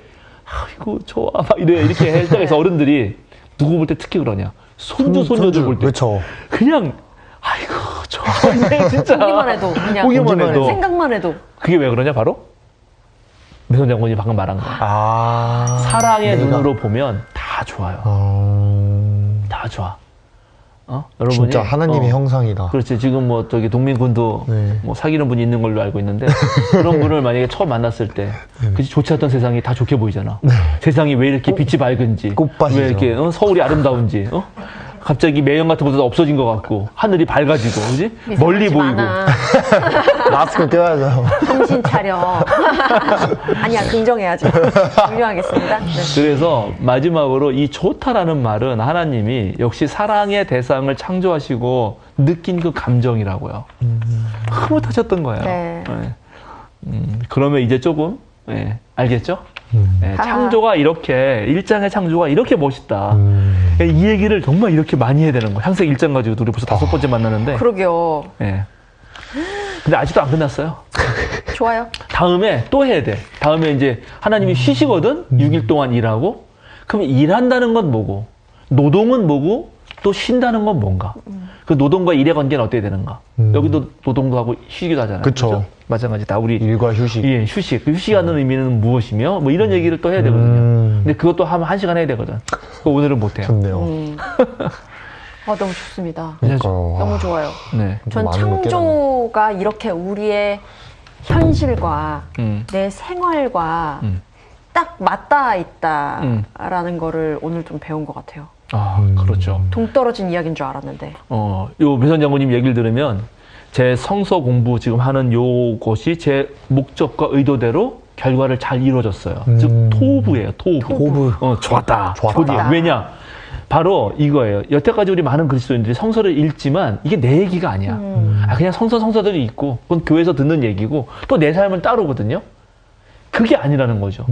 S2: 아이고 좋아 막 이렇게 할 때가 있어. 어른들이 누구 볼 때 특히 그러냐. 손주 손녀들 볼 때
S3: 그렇죠.
S2: 그냥 아이고 좋네 진짜
S1: 보기만 해도 그냥
S2: 보기만 해도
S1: 생각만 해도
S2: 그게 왜 그러냐 바로 매선 장군이 방금 말한 거예요. 사랑의 눈으로 보면 다 좋아요. 다 좋아. 여러분이
S3: 진짜 하나님의 형상이다.
S2: 그렇지. 지금 뭐 저기 동민군도
S3: 네.
S2: 뭐 사귀는 분이 있는 걸로 알고 있는데 그런 분을 만약에 처음 만났을 때 그치 좋지 않던 세상이 다 좋게 보이잖아. 세상이 왜 이렇게 빛이 밝은지,
S3: 꽃밭이죠.
S2: 왜 이렇게 서울이 아름다운지, 갑자기 매형 같은 것도 없어진 것 같고 하늘이 밝아지고, 그지? 멀리 보이고.
S1: 많아.
S3: 마스크 껴야죠.
S1: 정신 차려. 아니야, 긍정해야지. 긍정하겠습니다. 네.
S2: 그래서 마지막으로 이 좋다라는 말은 하나님이 역시 사랑의 대상을 창조하시고 느낀 그 감정이라고요. 흐뭇하셨던 거예요.
S1: 네.
S2: 그러면 이제 조금 알겠죠? 네, 창조가 이렇게 1장의 창조가 이렇게 멋있다. 이 얘기를 정말 이렇게 많이 해야 되는 거야. 창세기 1장 가지고 우리 벌써 5번째 만나는데.
S1: 그러게요.
S2: 근데 아직도 안 끝났어요.
S1: 좋아요.
S2: 다음에 또 해야 돼. 다음에 이제 하나님이 쉬시거든? 6일 동안 일하고. 그럼 일한다는 건 뭐고? 노동은 뭐고? 또 쉰다는 건 뭔가? 그 노동과 일의 관계는 어떻게 되는가? 여기도 노동도 하고 쉬기도 하잖아요.
S3: 그쵸.
S2: 그렇죠? 마찬가지 다 우리
S3: 일과 휴식.
S2: 예, 휴식. 그 휴식하는 의미는 무엇이며 뭐 이런 얘기를 또 해야 되거든요. 근데 그것도 하면 1시간 해야 되거든. 그거 오늘은 못 해요.
S3: 좋네요.
S1: 너무 좋습니다.
S3: 그러니까요.
S1: 너무 좋아요.
S2: 네.
S1: 전
S3: 많은 걸
S1: 창조가 이렇게 우리의 현실과
S2: 음.
S1: 내 생활과 딱 맞닿아 있다라는 거를 오늘 좀 배운 것 같아요.
S2: 그렇죠.
S1: 동떨어진 이야기인 줄 알았는데.
S2: 요 매선 장군님 얘기를 들으면 제 성서 공부 지금 하는 요것이 제 목적과 의도대로 결과를 잘 이루어졌어요. 즉 토부예요. 토부. 좋았다.
S3: 좋았다.
S2: 왜냐? 바로 이거예요. 여태까지 우리 많은 그리스도인들이 성서를 읽지만 이게 내 얘기가 아니야. 그냥 성서들이 있고 그건 교회에서 듣는 얘기고 또 내 삶은 따로거든요. 그게 아니라는 거죠.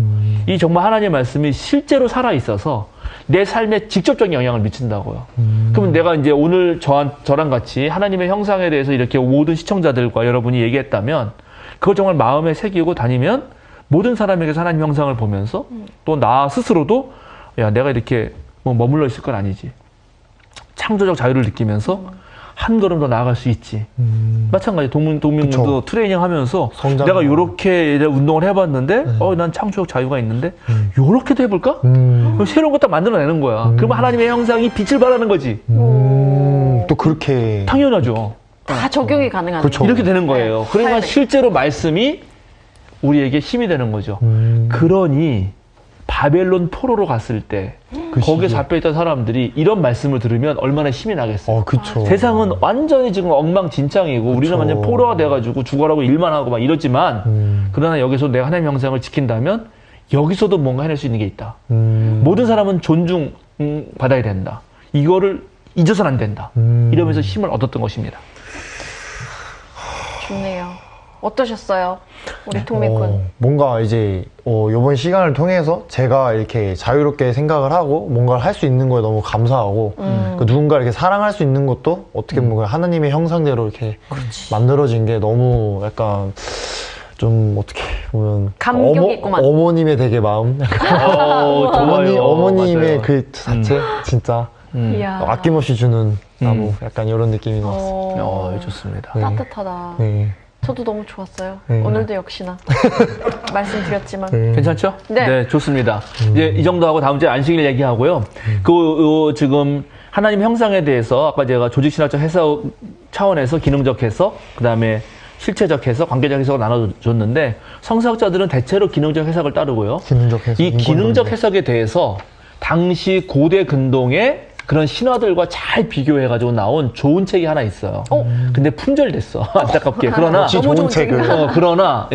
S2: 이 정말 하나님의 말씀이 실제로 살아있어서 내 삶에 직접적인 영향을 미친다고요. 그러면 내가 이제 오늘 저랑 같이 하나님의 형상에 대해서 이렇게 모든 시청자들과 여러분이 얘기했다면 그걸 정말 마음에 새기고 다니면 모든 사람에게서 하나님 형상을 보면서 또 나 스스로도 야 내가 이렇게 뭐 머물러 있을 건 아니지. 창조적 자유를 느끼면서 한 걸음 더 나아갈 수 있지. 마찬가지 동민도 트레이닝 하면서 내가 요렇게 운동을 해봤는데 난 창조적 자유가 있는데 요렇게도 해볼까? 그럼 새로운 거 딱 만들어내는 거야. 그러면 하나님의 형상이 빛을 발하는 거지.
S3: 또 그렇게
S2: 당연하죠.
S1: 다 적용이 가능한.
S3: 그렇죠.
S2: 이렇게 되는 거예요. 그러니까
S1: 삶에.
S2: 실제로 말씀이 우리에게 힘이 되는 거죠. 그러니 바벨론 포로로 갔을 때 거기에
S3: 시기에.
S2: 잡혀있던 사람들이 이런 말씀을 들으면 얼마나 힘이 나겠어요.
S3: 그쵸.
S2: 세상은 완전히 지금 엉망진창이고 우리는 완전 포로가 돼가지고 죽어라고 일만 하고 막 이러지만 그러나 여기서 내가 하나님의 형상을 지킨다면 여기서도 뭔가 해낼 수 있는 게 있다. 모든 사람은 존중 받아야 된다. 이거를 잊어서는 안 된다. 이러면서 힘을 얻었던 것입니다.
S1: 좋네요. 어떠셨어요? 우리 통밀군.
S3: 뭔가 이제 이번 시간을 통해서 제가 이렇게 자유롭게 생각을 하고 뭔가를 할 수 있는 거에 너무 감사하고 그 누군가를 이렇게 사랑할 수 있는 것도 어떻게 보면 하나님의 형상대로 이렇게 만들어진 게 너무 약간 좀 어떻게 보면
S1: 감격이 있구만.
S3: 어머님의 되게 마음
S2: 좋아요.
S3: 어머님의
S2: 맞아요.
S3: 그 자체 진짜
S1: 이야.
S3: 아낌없이 주는 나무 약간 이런 느낌이 나왔어요.
S2: 좋습니다.
S3: 네.
S1: 따뜻하다.
S3: 네.
S1: 저도 너무 좋았어요.
S3: 네.
S1: 오늘도 역시나 말씀드렸지만.
S3: 네.
S2: 괜찮죠?
S1: 네.
S2: 좋습니다. 이제 이 정도 하고 다음 주에 안식일 얘기하고요. 지금 하나님 형상에 대해서 아까 제가 조직신학적 해석 차원에서 기능적 해석, 그 다음에 실체적 해석, 관계적 해석을 나눠줬는데 성서학자들은 대체로 기능적 해석을 따르고요.
S3: 기능적 해석,
S2: 이 기능적 해석에 대해서 당시 고대 근동의 그런 신화들과 잘 비교해가지고 나온 좋은 책이 하나 있어요. 근데 품절됐어. 안타깝게. 그러나,
S3: 역시 좋은 책을.
S2: 그러나,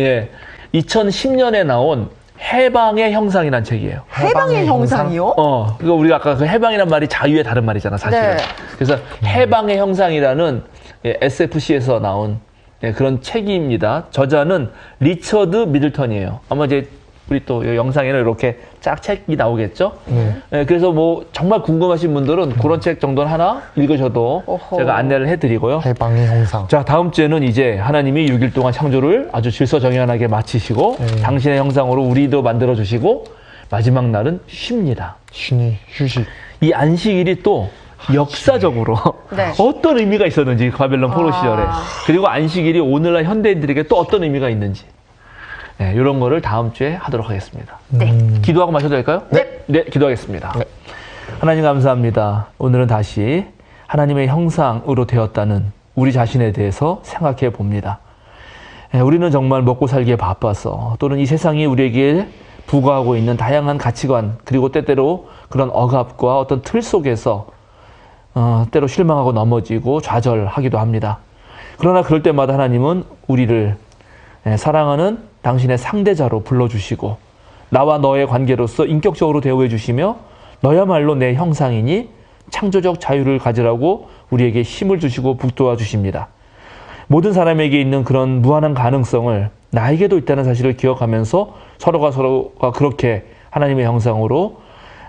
S2: 2010년에 나온 해방의 형상이라는 책이에요.
S1: 해방의 형상이요?
S2: 그러니까 우리가 아까 그 해방이란 말이 자유의 다른 말이잖아, 사실은.
S1: 네.
S2: 그래서 해방의 형상이라는 SFC에서 나온 그런 책입니다. 저자는 리처드 미들턴이에요. 아마 이제 우리 또 이 영상에는 이렇게 쫙 책이 나오겠죠? 그래서 뭐 정말 궁금하신 분들은 그런 책 정도는 하나 읽으셔도
S1: 어허.
S2: 제가 안내를 해드리고요.
S3: 해방의 형상.
S2: 자, 다음 주에는 이제 하나님이 6일 동안 창조를 아주 질서정연하게 마치시고 당신의 형상으로 우리도 만들어주시고 마지막 날은 쉽니다.
S3: 휴식.
S2: 이 안식일이 또 역사적으로
S1: 네.
S2: 어떤 의미가 있었는지 바벨론 포로 시절에 그리고 안식일이 오늘날 현대인들에게 또 어떤 의미가 있는지 이런 거를 다음 주에 하도록 하겠습니다.
S1: 네.
S2: 기도하고 마셔도 될까요?
S1: 네.
S2: 기도하겠습니다.
S3: 네.
S2: 하나님 감사합니다. 오늘은 다시 하나님의 형상으로 되었다는 우리 자신에 대해서 생각해 봅니다. 우리는 정말 먹고 살기에 바빠서 또는 이 세상이 우리에게 부과하고 있는 다양한 가치관 그리고 때때로 그런 억압과 어떤 틀 속에서 때로 실망하고 넘어지고 좌절하기도 합니다. 그러나 그럴 때마다 하나님은 우리를 사랑하는 당신의 상대자로 불러주시고 나와 너의 관계로서 인격적으로 대우해 주시며 너야말로 내 형상이니 창조적 자유를 가지라고 우리에게 힘을 주시고 북돋아 주십니다. 모든 사람에게 있는 그런 무한한 가능성을 나에게도 있다는 사실을 기억하면서 서로가 그렇게 하나님의 형상으로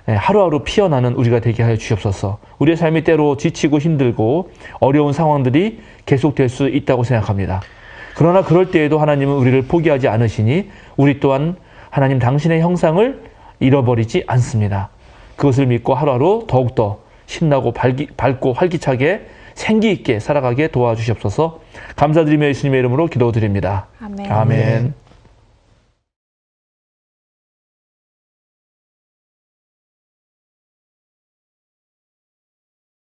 S2: 하루하루 피어나는 우리가 되게 하여 주시옵소서. 우리의 삶이 때로 지치고 힘들고 어려운 상황들이 계속될 수 있다고 생각합니다. 그러나 그럴 때에도 하나님은 우리를 포기하지 않으시니 우리 또한 하나님 당신의 형상을 잃어버리지 않습니다. 그것을 믿고 하루하루 더욱더 신나고 밝고 활기차게 생기 있게 살아가게 도와주시옵소서. 감사드리며 예수님의 이름으로 기도드립니다.
S1: 아멘.
S2: 아멘.